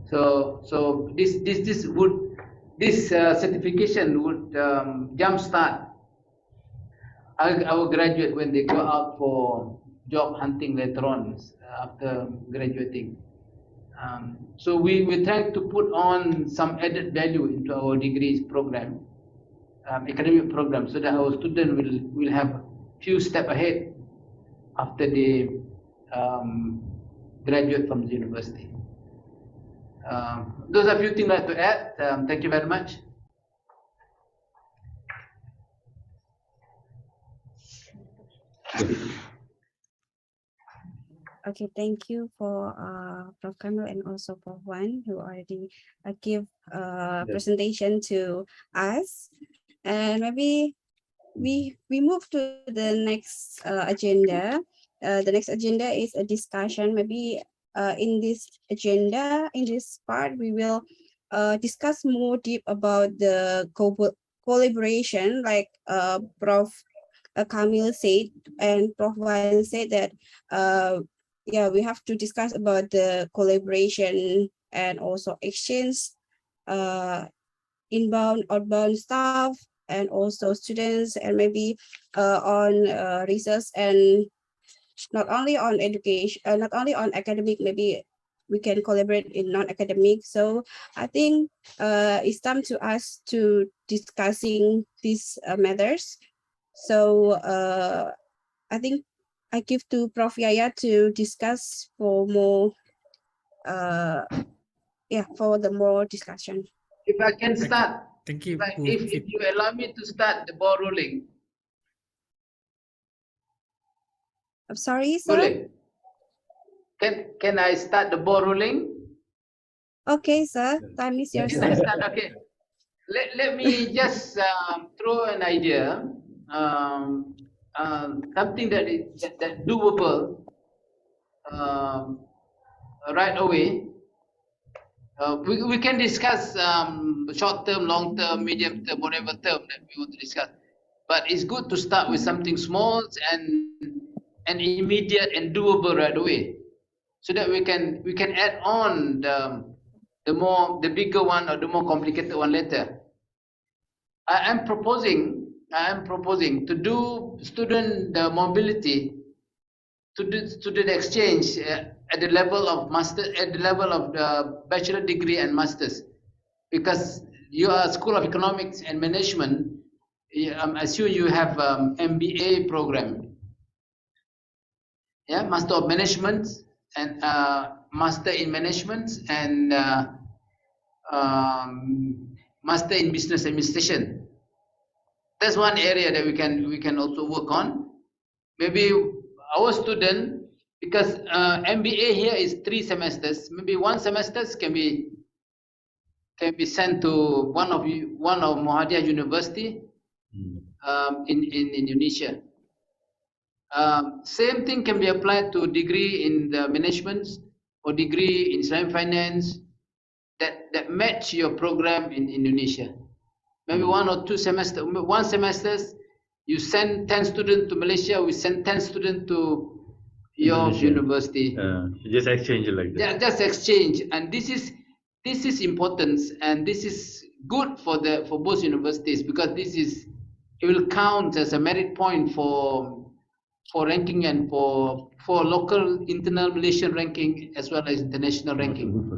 So this certification would jumpstart our graduate when they go out for job hunting later on after graduating. So we try to put on some added value into our degrees program, academic program, so that our student will have few steps ahead after they graduate from the university. Those are a few things I'd like to add. Thank you very much. Okay, thank you for Prof. Kamil and also Prof. Wan, who already give presentation to us. And maybe we move to the next agenda. The next agenda is a discussion. Maybe in this agenda, in this part, we will discuss more deep about the collaboration, like Prof. Kamil said, and Prof. Wan said that yeah, we have to discuss about the collaboration and also exchange inbound, outbound staff, and also students, and maybe on research, and not only on education, not only on academic, maybe we can collaborate in non-academic. So I think it's time to us to discussing these matters. So I think I give to Prof. Yaya to discuss for more, for the more discussion. If I can start, thank you. If you allow me to start the ball rolling. I'm sorry, sir. Can I start the ball rolling? Okay, sir. Time is yours. Can I start? Okay. Let me just throw an idea. Something that is that doable right away. We can discuss short term, long term, medium term, whatever term that we want to discuss. But it's good to start with something small and immediate and doable right away, so that we can add on the bigger one or the more complicated one later. I am proposing to do student mobility, to do student exchange at the level of the bachelor degree and masters, because you are a School of Economics and Management. I'm assuming you have MBA program, yeah, Master of Management and Master in Management and Master in Business Administration. That's one area that we can also work on. Maybe our student, because MBA here is 3 semesters, maybe 1 semester can be sent to one of Muhammadiyah University in Indonesia. Same thing can be applied to degree in the management or degree in Islamic finance that match your program in Indonesia. Maybe 1 or 2 semesters. 1 semester, you send 10 students to Malaysia, we send 10 students to your university. Just exchange like that. Yeah, just exchange, and this is important, and this is good for both universities, because it will count as a merit point for ranking and for local internal Malaysian ranking as well as international ranking.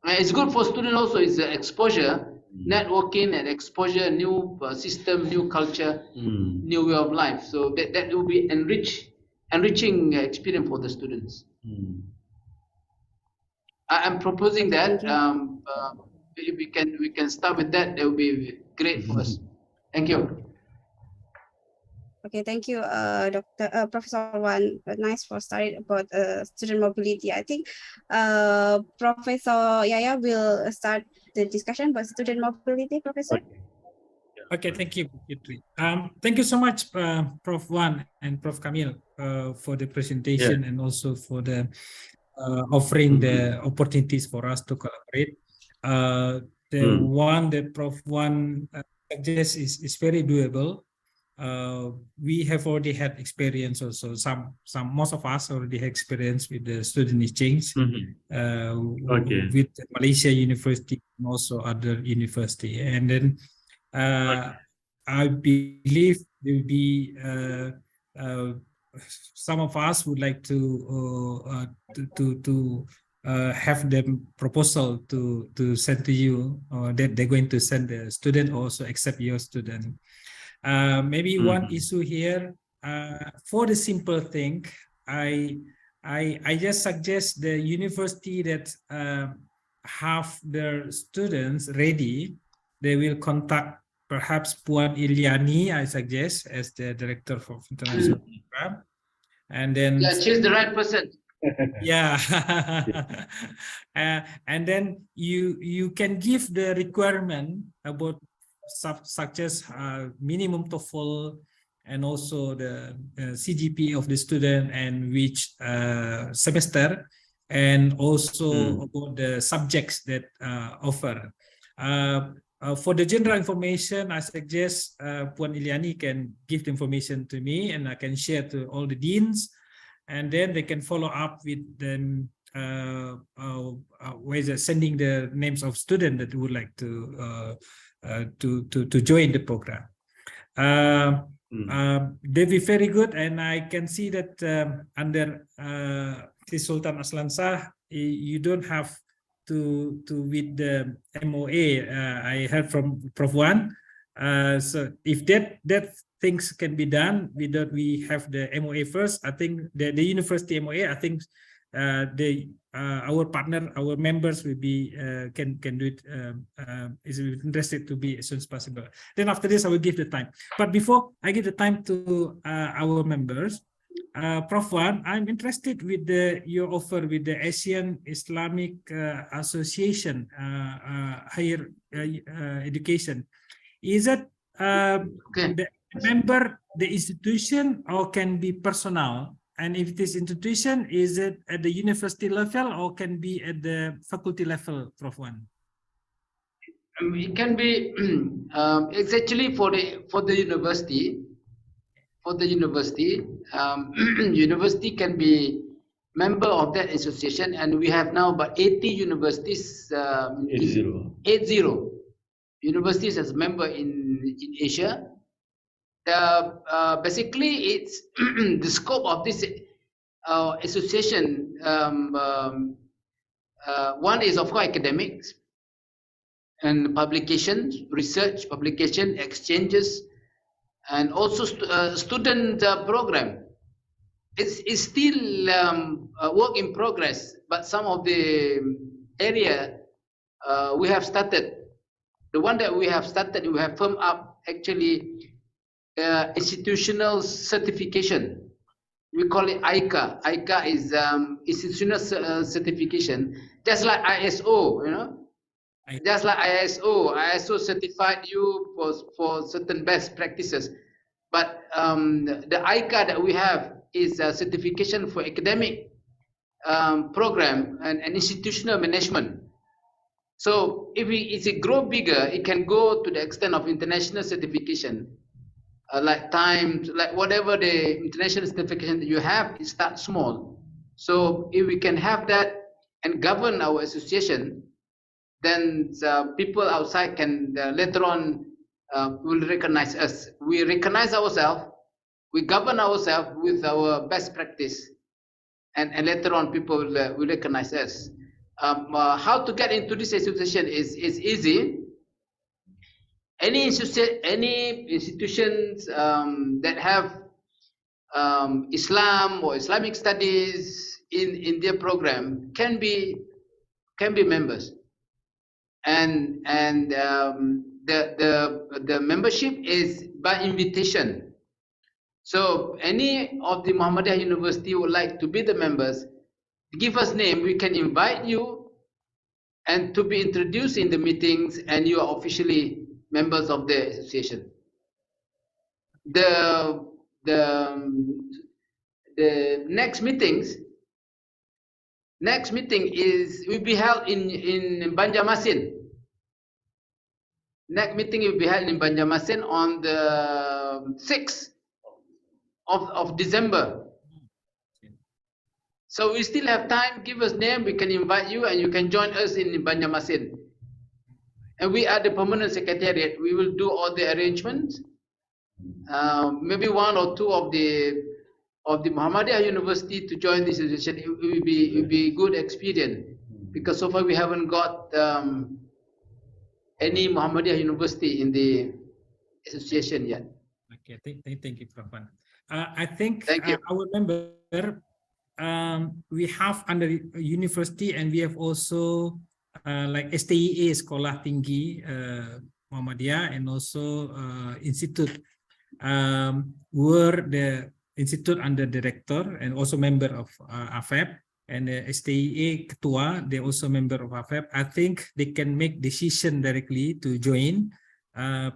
It's good for students also. It's exposure, networking and exposure, new system, new culture, new way of life. So that will be enriching experience for the students. I'm proposing that if we can start with that, that will be great for us. Thank you. Okay, thank you, Professor Wan. Nice for starting about student mobility. I think Professor Yaya will start the discussion about student mobility, Professor. Okay, thank you, Fitri. Thank you so much, Prof. Wan and Prof. Kamil, for the presentation and also for the offering the opportunities for us to collaborate. The one that Prof. Wan suggests is very doable. We have already had experience also. Most of us already had experience with the student exchange with Malaysia University and also other university. And then I believe there will be some of us would like to have them proposal to send to you, or that they're going to send the student, also accept your student. Maybe one issue here, for the simple thing, I just suggest the university that have their students ready, they will contact perhaps Puan Iliani, I suggest, as the director of international program, and then she's the right person. And then you can give the requirement about such as minimum TOEFL and also the CGP of the student and which semester, and also about the subjects that offer. For the general information, I suggest Puan Iliani can give the information to me, and I can share to all the deans, and then they can follow up with them ways of sending the names of students that would like to join the program. They'll be very good, and I can see that under the Sultan Azlan Shah, you don't have to with the MOA. I heard from Prof. Wan. So if that things can be done without we have the MOA first, I think the university MOA, I think our partner, our members will be can do it. Is interested to be as soon as possible. Then after this, I will give the time. But before I give the time to our members, Prof. Wan, I'm interested with your offer with the Asian Islamic Association higher education. Is it the member, the institution, or can be personal? And if this institution, is it at the university level or can be at the faculty level, Prof. Wan? It can be it's actually for the university. For the university, university can be member of that association, and we have now about 80 universities. 80 universities as member in Asia. Basically, it's the scope of this association. One is of course academics and publications, research, publication, exchanges, and also student program. It's still a work in progress, but some of the area we have started. The one that we have started, we have firmed up actually institutional certification. We call it ICA. ICA is institutional certification, just like ISO, you know. Just like ISO certified you for certain best practices. But the ICA that we have is a certification for academic program and institutional management. So if it grow bigger, it can go to the extent of international certification. Like times, like whatever the international certification that you have, it starts small. So if we can have that and govern our association, then people outside can later on will recognize us. We recognize ourselves, we govern ourselves with our best practice, and later on people will recognize us. How to get into this association is easy. Any institutions that have Islam or Islamic studies in their program can be members, and the membership is by invitation. So any of the Muhammadiyah University would like to be the members, give us name, we can invite you and to be introduced in the meetings, and you are officially members of the association. The next meeting will be held in Banjarmasin. Next meeting will be held in Banjarmasin on the 6th of December. So we still have time. Give us name, we can invite you, and you can join us in Banjarmasin. And we are the permanent secretariat. We will do all the arrangements. Maybe one or two of the Muhammadiyah University to join this association. It will be good experience, because so far we haven't got any Muhammadiyah University in the association yet. Okay, thank you, Prof. I think our member we have under university, and we have also like STIA, Sekolah Tinggi Muhammadiyah, and also institute were the institute under director and also member of Afeb, and the STIA Ketua, they also member of Afeb. I think they can make decision directly to join.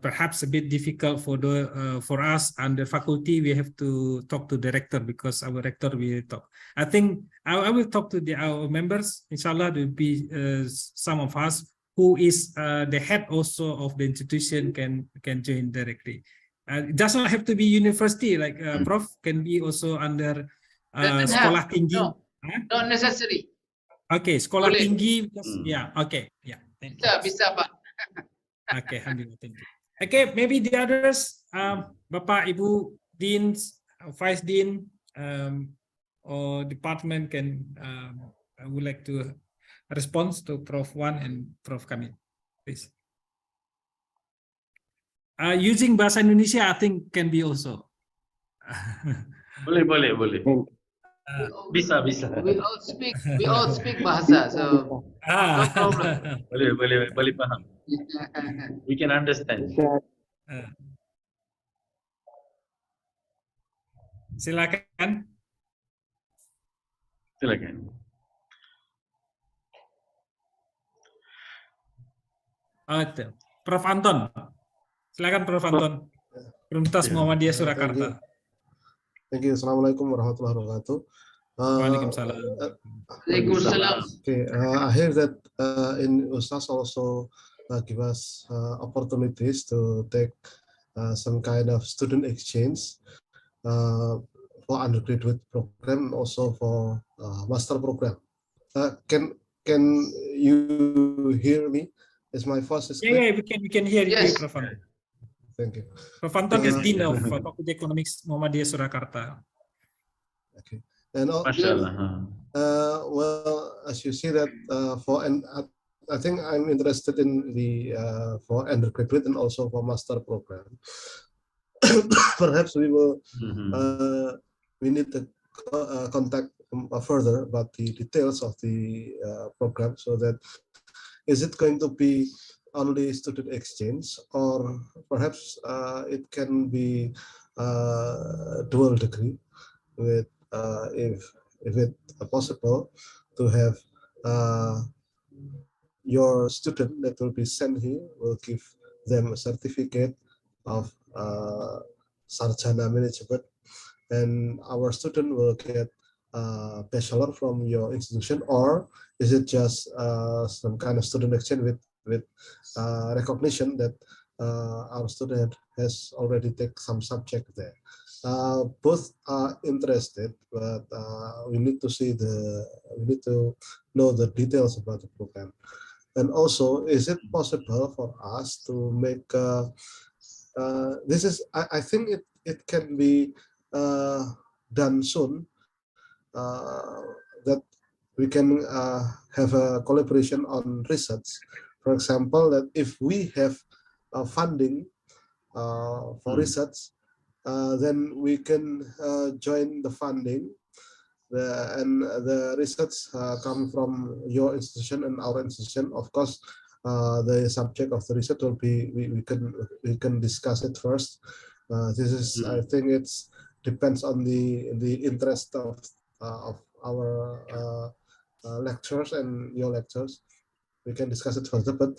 Perhaps a bit difficult for us under faculty. We have to talk to director, because our rector will talk. I think I will talk to our members. Inshallah, there will be some of us who is the head also of the institution can join directly. It does not have to be university, like Prof, can be also under Sekolah Tinggi. No, not necessary. Okay, Sekolah Boleh. Tinggi. Yeah, okay, yeah. Thank you. Bisa Pak. Okay, alhamdulillah, thank you. Okay, maybe the others, Bapak, Ibu, Deans, Vice Dean, or department can would like to respond to Prof. Wan and Prof. Kamil, please. Using bahasa Indonesia, I think can be also. Boleh. Bisa. We all speak bahasa, so no problem. Boleh paham. We can understand. Silakan. Prof. Anton. Silakan Prof. Anton. Universitas Muhammadiyah Surakarta. Thank you. Assalamualaikum warahmatullahi wabarakatuh. Waalaikumsalam. Okay, I hear that in Ustaz also give us opportunities to take some kind of student exchange for undergraduate program, also for master program. Can you hear me? Is my voice is clear? Yeah, we can hear you, Yes. Prof. Anton. Thank you. Prof. Anton is Dean of Faculty Economics Muhammadiyah Surakarta. Okay. And Mashallah. well, as you see that I think I'm interested in the for undergraduate and also for master program. Perhaps we will we need to contact further about the details of the program, so that is it going to be only student exchange, or perhaps it can be dual degree with if it possible to have your student that will be sent here will give them a certificate of sarjana management, and our student will get a bachelor from your institution, or is it just some kind of student exchange with recognition that our student has already taken some subject there? Both are interested, but we need to know the details about the program. And also, is it possible for us to make this is I think it can be done soon, that we can have a collaboration on research. For example, that if we have funding for research, then we can join the funding, and the research come from your institution and our institution. Of course, the subject of the research will be we can discuss it first. This is I think it's depends on the interest of our lecturers and your lecturers. We can discuss it further, but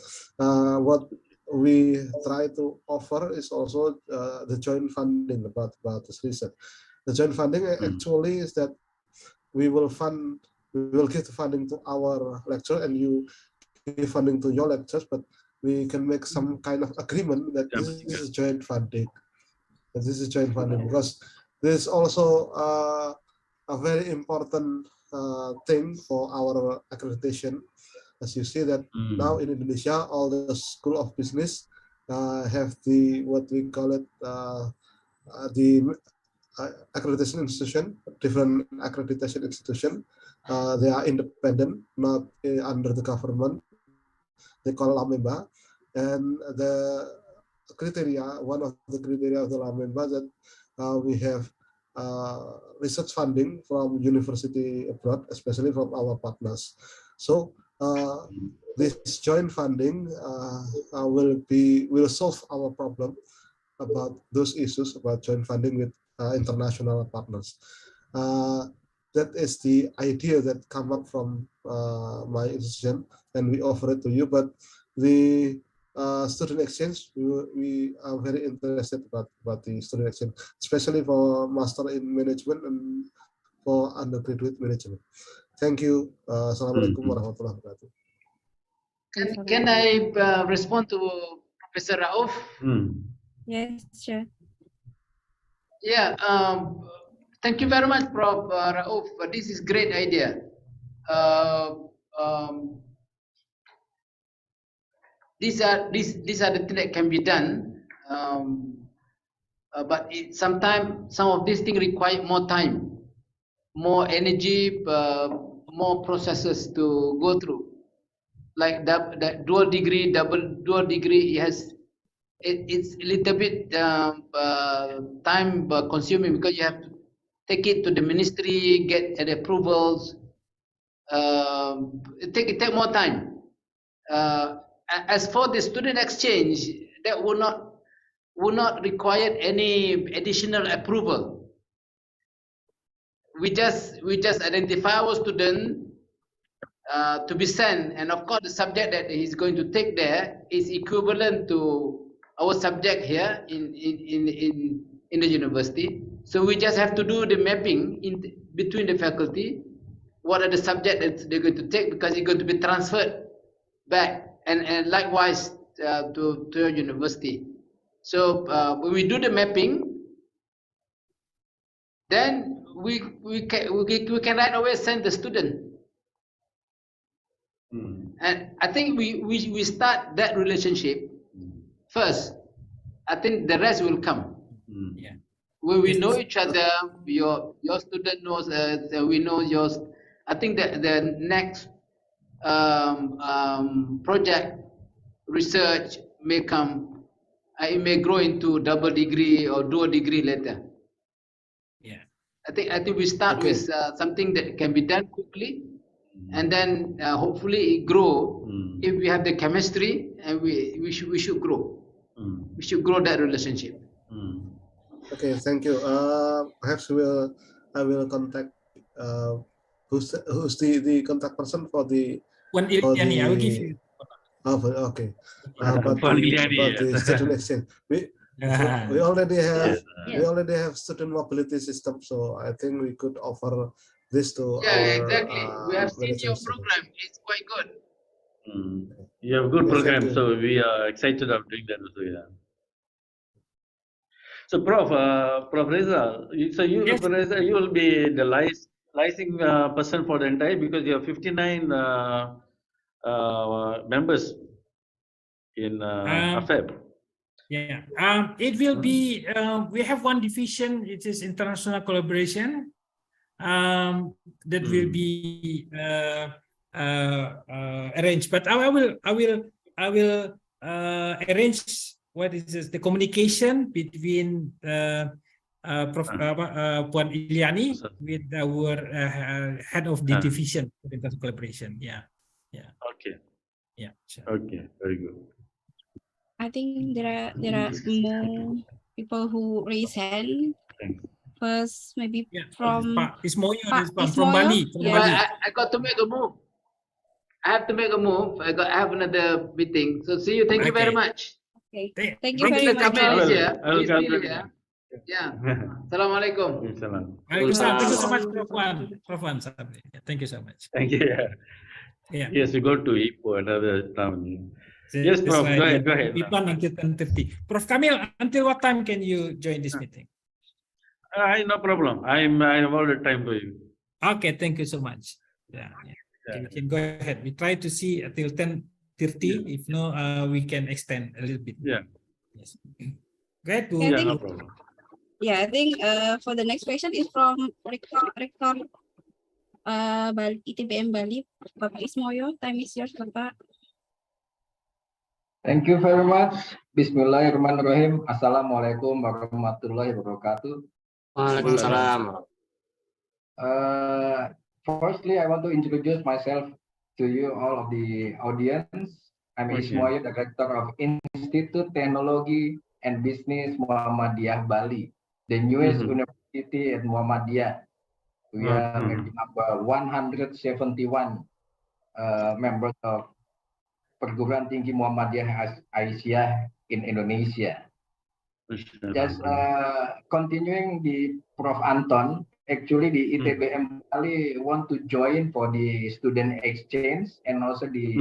what we try to offer is also the joint funding about this research. The joint funding actually is that we will give the funding to our lecturer, and you give funding to your lecturers, but we can make some kind of agreement that this is joint funding. And this is joint funding, because this is also a very important thing for our accreditation. As you see that now in Indonesia, all the School of Business have the what we call it the accreditation institution, different accreditation institution. They are independent, not under the government. They call Lamemba, and the criteria, one of the criteria of the Lamemba, that we have research funding from university abroad, especially from our partners. So this joint funding will solve our problem about those issues about joint funding with international partners. That is the idea that come up from my institution, and we offer it to you. But the student exchange, we are very interested about the student exchange, especially for master in management and for undergraduate management. Thank you. Assalamualaikum warahmatullahi wabarakatuh. Can I respond to Professor Rauf? Yes, sure. Yeah, thank you very much, Prof. Rauf. This is great idea. These are the things that can be done, but sometimes some of these things require more time, more energy, more processes to go through. Like that dual degree, dual degree, it's a little bit time consuming, because you have to take it to the ministry, get the approvals. It take more time. As for the student exchange, that will not require any additional approval. We just identify our student to be sent, and of course the subject that he's going to take there is equivalent to our subject here in in the university. So we just have to do the mapping in between the faculty. What are the subjects that they're going to take, because it's going to be transferred back, and likewise to your university. So when we do the mapping, then we can right away send the student. And I think we start that relationship first. I think the rest will come. Yeah. When we know each other, your student knows us, we know yours. I think that the next project research may come. It may grow into double degree or dual degree later. Yeah. I think we start with something that can be done quickly, and then hopefully it grow. If we have the chemistry, and we should grow. We should grow that relationship. Okay, thank you. Perhaps I will contact who's the contact person for the Wan Iliani, I will give you. Okay. About the student exchange. We already have student mobility system, so I think we could offer this to our Exactly. We have seen your students. program. It's quite good. You have good Yes, program, thank you. so we are excited of doing that also. Yeah. So, Prof Reza, so you, Yes. Prof Reza, you will be the licensing person for the entire, because you have 59 members in Afeb. Yeah, it will be, we have one division, it is international collaboration, that will be arranged, but I will arrange what is this, the communication between Prof. Puan Iliani with our head of the division for international collaboration. Yeah. Okay. Yeah. Sure. Okay. Very good. I think there are more people who raise hand. First, maybe from Ismoyo, from Ismoyo? Bali. From Yeah. Bali. I got to make a move. I have to make a move. I have another meeting. So see you. Thank you very much. Okay. Thank Thank you very much. Malaysia. I will come. Yeah. Assalamualaikum. Thank you so much, Prof. Wan Sabri. Thank you so much. Thank you. Yeah. Yes, we go to Ipoh, another town. Yes, Prof. Right. Go ahead. Until 10:30. Prof. Kamil, until what time can you join this meeting? No problem. I have all the time for you. Okay, thank you so much. Yeah. Okay, we can go ahead. We try to see until 10:30. If no, we can extend a little bit. Yeah. Yes. Great. No problem. Yeah, I think for the next question is from Rector Bali, ITBM Bali, Bapak Ismoyo. Time is yours, Bapak. Thank you very much. Bismillahirrahmanirrahim. Assalamualaikum warahmatullahi wabarakatuh. Waalaikumsalam. Firstly, I want to introduce myself to you, all of the audience. I'm Ismoyo, the Director of Institute Teknologi and Business Muhammadiyah Bali, the newest university at Muhammadiyah. We are maybe number 171 members of Perguruan Tinggi Muhammadiyah Aisyiyah in Indonesia. Just continuing the Prof. Anton, actually the ITBM Bali want to join for the student exchange and also the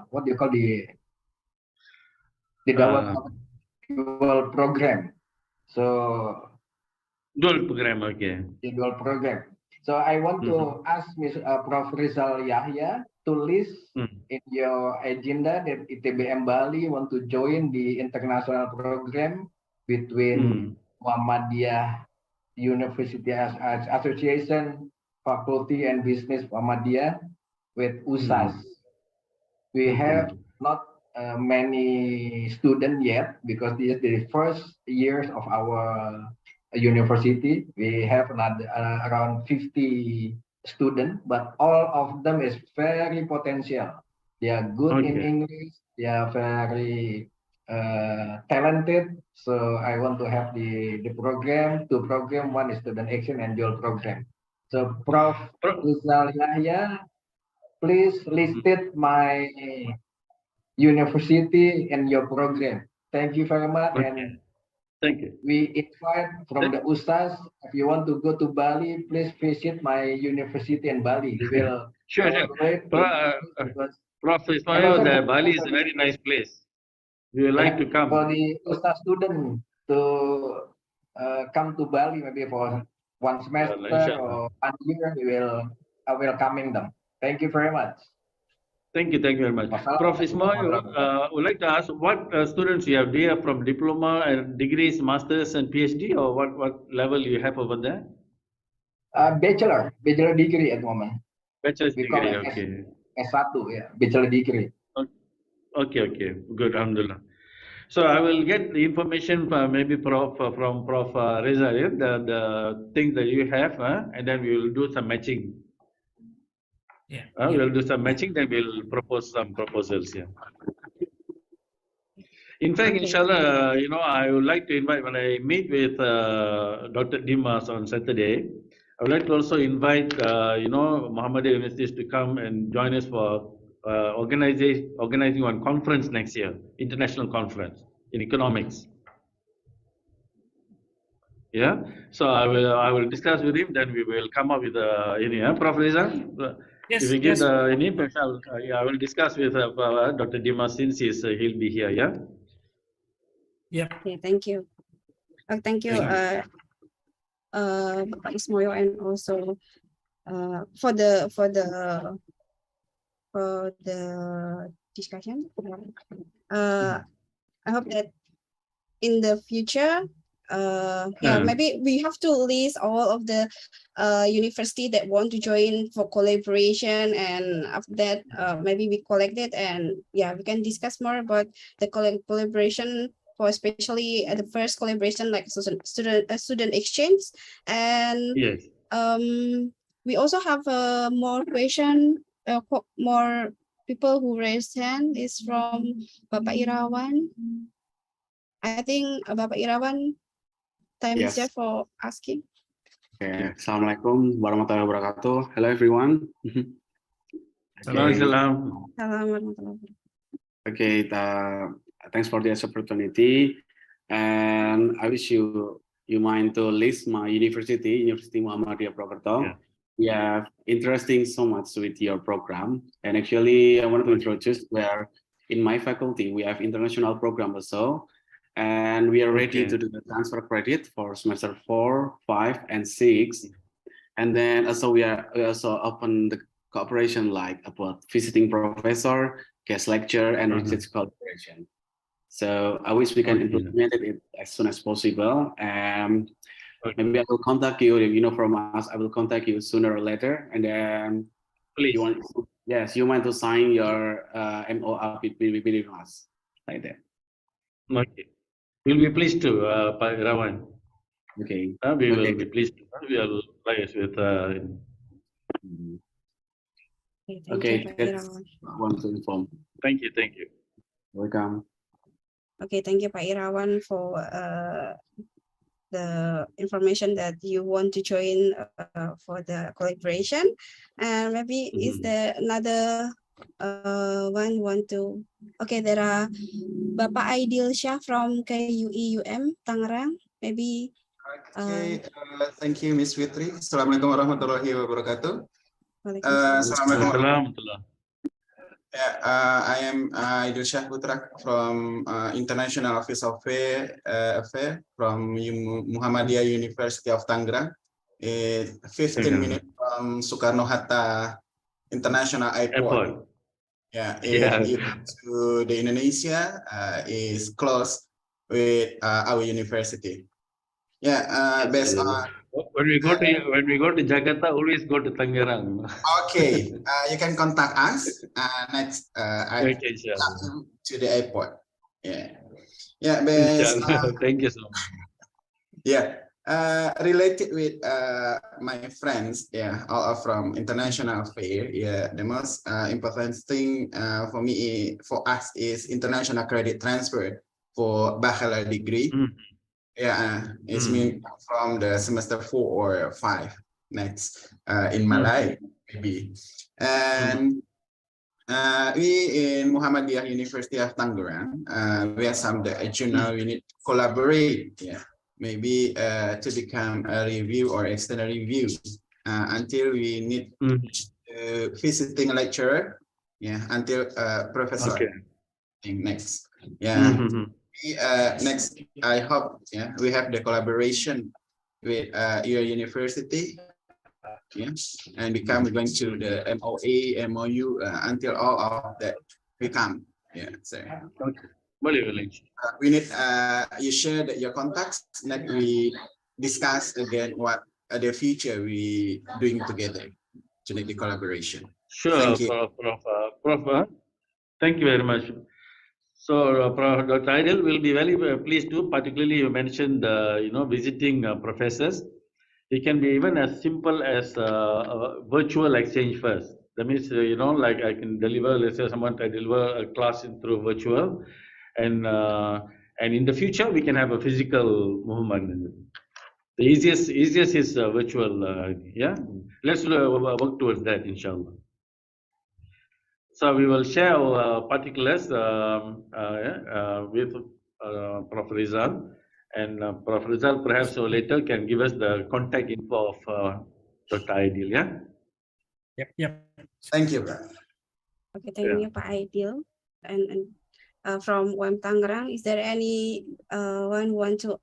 what do you call the dual program. So dual program, okay. The dual program. So I want to ask Prof. Rizal Yahya to list in your agenda that ITBM Bali want to join the international program between Muhammadiyah University Association, Faculty and Business Muhammadiyah with USAS. We have not many students yet because this is the first years of our university. We have around 50 students, but all of them is very potential. They are good in English. They are very talented. So I want to have the program, two program, one is student action and dual program. So Prof. Rizal Yahya, please listed my university and your program. Thank you very much and Thank you. We invite from the Ustaz, if you want to go to Bali, please visit my university in Bali. We will Sure. collaborate Prof. Ismail, the Bali is a very nice place. We would like to come. for the Ustaz student to come to Bali maybe for one semester or 1 year. I will coming them. Thank you very much. Thank you very much. Prof. Ismail, would like to ask what students you have there from diploma and degrees, masters and PhD, or what level you have over there? Bachelor degree at the moment. Bachelor's degree, okay. S1, yeah, bachelor degree. Okay, good, alhamdulillah. So I will get the information maybe from Prof. Reza, the things that you have, and then we will do some matching. We'll do some matching, then we'll propose some proposals. Yeah. In fact, inshallah, I would like to invite, when I meet with Dr. Dimas on Saturday, I would like to also invite, Muhammadiyah universities to come and join us for organizing one conference next year, international conference in economics. Yeah, so I will discuss with him. Then we will come up with Prof. Reza. Yes. If we get any, I will discuss with Dr. Dimas since he'll be here. Yeah. Yeah. Okay, thank you. Thank you, Bapak Ismail, and also for the discussion. I hope that in the future, maybe we have to list all of the university that want to join for collaboration, and after that, maybe we collect it, and we can discuss more about the collaboration, for especially at the first collaboration like student exchange, and we also have more question, more people who raised hand is from Bapak Irawan. I think Bapak Irawan, time is there for asking. Okay. Assalamualaikum warahmatullahi wabarakatuh. Hello everyone. Salam. Okay, thanks for this opportunity, and I wish you mind to list my University Muhammadiyah Prokerto. We have interesting so much with your program, and actually I want to introduce where in my faculty we have international program also, and we are ready to do the transfer credit for semester 4, 5, and 6, and then also we also open the cooperation like about visiting professor, guest lecture, and research collaboration. So I wish we can implement it as soon as possible. And maybe I will contact you, from us, I will contact you sooner or later. And then you want to sign your MOA between us, like that. Okay. We'll be pleased to, Pak Irawan. Okay. We will be pleased to. We will liaise with. Okay, that's what I want to inform. Thank you. Welcome. Okay, thank you, Pak Irawan, for the information that you want to join for the collaboration. And maybe is there another one want to? Okay, there are Bapak Aidil Shah from KUI UM Tangerang. Maybe. Okay, thank you, Miss Fitri. Assalamualaikum warahmatullahi wabarakatuh. Assalamualaikum warahmatullahi. I am Aidil Shah Putra from International Office of Afeb from Muhammadiyah University of Tangerang. 15 minutes from Soekarno-Hatta International Airport. If to the Indonesia is close with our university. Based on when we go to Jakarta, always go to Tangerang. Okay, you can contact us next. To the airport. Based thank you so much. Related with my friends, all are from international affair. The most important thing for us is international credit transfer for bachelor degree. It's mean from the semester 4 or 5 next in Malay maybe. And We in Muhammadiyah University of Tangerang, we have some the journal we need to collaborate, yeah, maybe to become a review or external review until we need visiting lecturer, yeah, until professor. Okay. Next, yeah. Next, I hope, yeah, we have the collaboration with your university, yeah, and become going to the MOA, MOU until all of that become, yeah. So we need you share your contacts, and we discuss again what the future we doing together to make the collaboration. Sure, Thank you. Prof. Thank you very much. So, Dr. Aidil will be very pleased to, particularly you mentioned, visiting professors. It can be even as simple as a virtual exchange first. That means, like I can deliver, let's say someone can deliver a class through virtual, and in the future we can have a physical movement. The easiest is virtual. Yeah, let's work towards that, inshallah. So we will share our particulars with Prof. Rizal, and Prof. Rizal perhaps later can give us the contact info of Dr. Aidil. Yeah. Yep. Thank you. Okay, thank you, Pak Aidil. And from UM Tangerang, is there any one who want to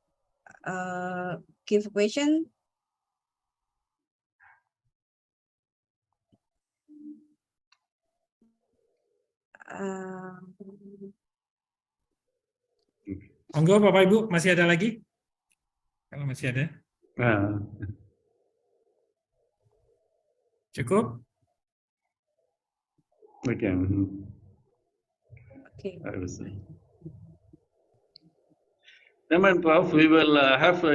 give a question? Monggo Bapak Ibu, masih ada lagi? Kalau masih ada. Cukup? Okay. Okay. Prof, we will have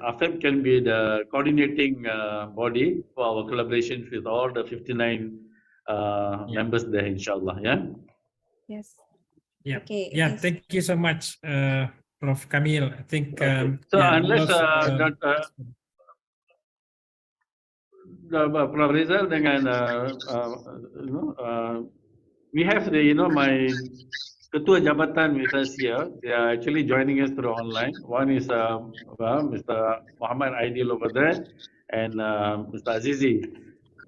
Afeb can be the coordinating body for our collaboration with all the 59 members there, inshallah. Yeah. Yes. Yeah. Okay. Yeah. Yes. Thank you so much, Prof. Kamil. I think. So unless Prof. Rizal dengan we have the my Ketua Jabatan with us here. They are actually joining us through online. One is Mr. Muhammad Aidil over there, and Mr. Azizi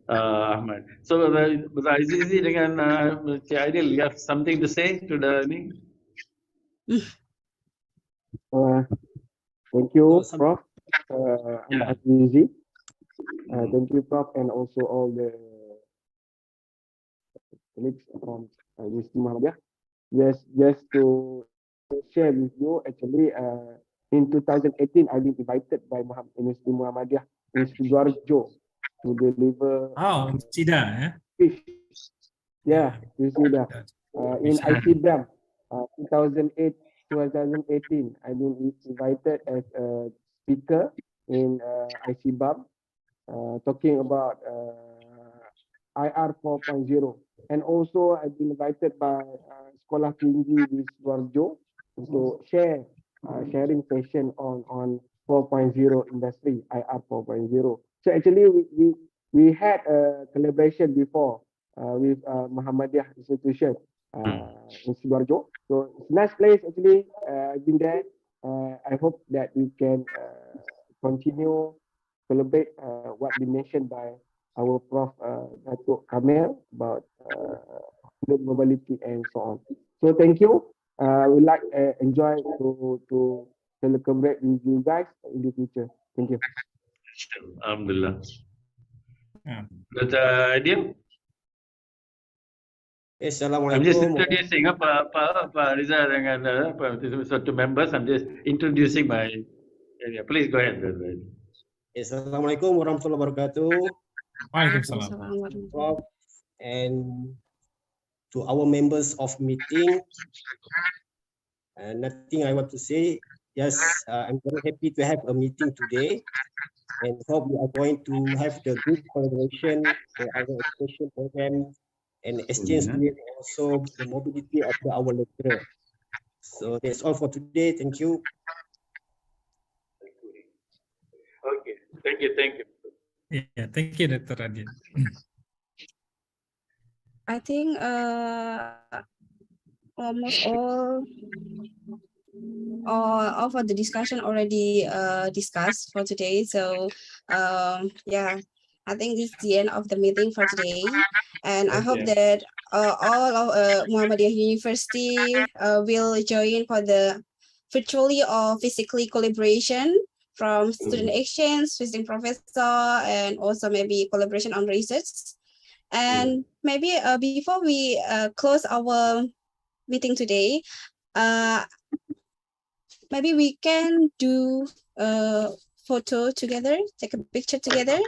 Ahmad. So Mr. Azizi dengan Mr. Aidil, you have something to say to the ni? Thank you, Prof. I'm Azizi. Thank you, Prof, and also all the colleagues from Universiti Muhammadiyah. Yes, just to share with you, actually, in 2018, I've been invited by Universiti Muhammadiyah in Sidoarjo to deliver. Oh, in Sida, yeah? Fish. Yeah, in Sida. In ICDAM, 2018, I've been invited as a speaker in ICBAM, talking about IR 4.0. And also, I've been invited by Sekolah Tinggi di Sidoarjo to sharing session on 4.0 industry, IR 4.0. So actually, we had a collaboration before with Muhammadiyah institution in Sidoarjo. So it's a nice place actually. I've been there. I hope that we can continue collaborate what we mentioned by our Prof. Datuk Kamil about mobility and so on. So thank you. We like enjoy to collaborate with you guys in the future. Thank you. Alhamdulillah. Dr. Aidil? I'm just introducing Pak Rizal dengan satu members. I'm just introducing my. Please go ahead. Assalamualaikum warahmatullahi wabarakatuh. Waalaikumsalam. And to our members of meeting, nothing I want to say. Yes, I'm very happy to have a meeting today, and hope we are going to have the good collaboration for our education program and exchange with also the mobility of our lecturer. So that's all for today. Thank you. Okay, thank you. Yeah, thank you, Dr. Adil. I think almost all of the discussion already discussed for today. So yeah, I think this is the end of the meeting for today. And I hope that all of Muhammadiyah University will join for the virtually or physically collaboration from student exchange, visiting professor, and also maybe collaboration on research. And maybe before we close our meeting today, maybe we can do a photo together, take a picture together.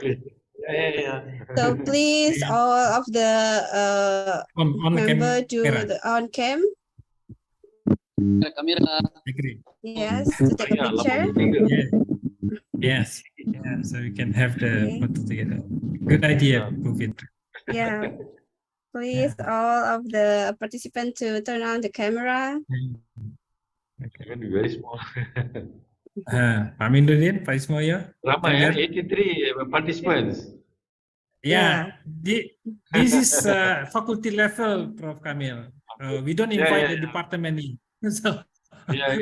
So please, all of the member do the on cam. Yes, to take a picture. Yes. Yeah, so we can have the photo together. Good idea, Puvin. Yeah. Please, all of the participants to turn on the camera. Okay. Very small. Pak Mindudin, Pak Ismoyo. Ramai ya, 83 participants. Yeah, this is faculty level, Prof. Kamil. We don't invite the department in. So, I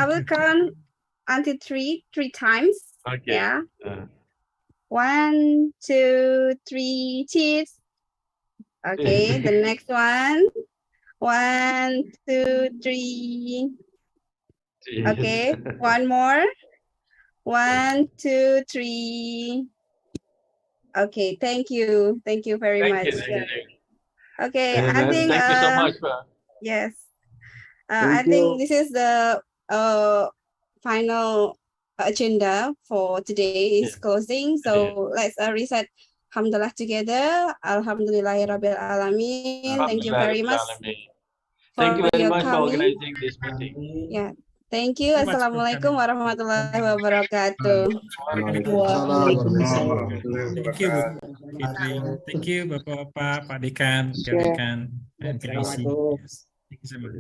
will count until three times. Okay. Yeah. 1, 2, 3, cheers. Okay, the next one. 1, 2, 3. Okay, one more. 1, 2, 3. Okay, thank you. Thank you very much. Okay, I think thank you so much. Yes. I think this is the final agenda for today's closing. So let's reset Alhamdulillah together. Alhamdulillahirabbil alamin. Thank you very much. Thank you very much for coming. organizing this meeting. Yeah. Thank you. Assalamualaikum warahmatullahi wabarakatuh. Thank you, Thank you, Bapak-Bapak, Pak Dekan, Kak Dekan, and Kak Isi. Yes. Thank you so much.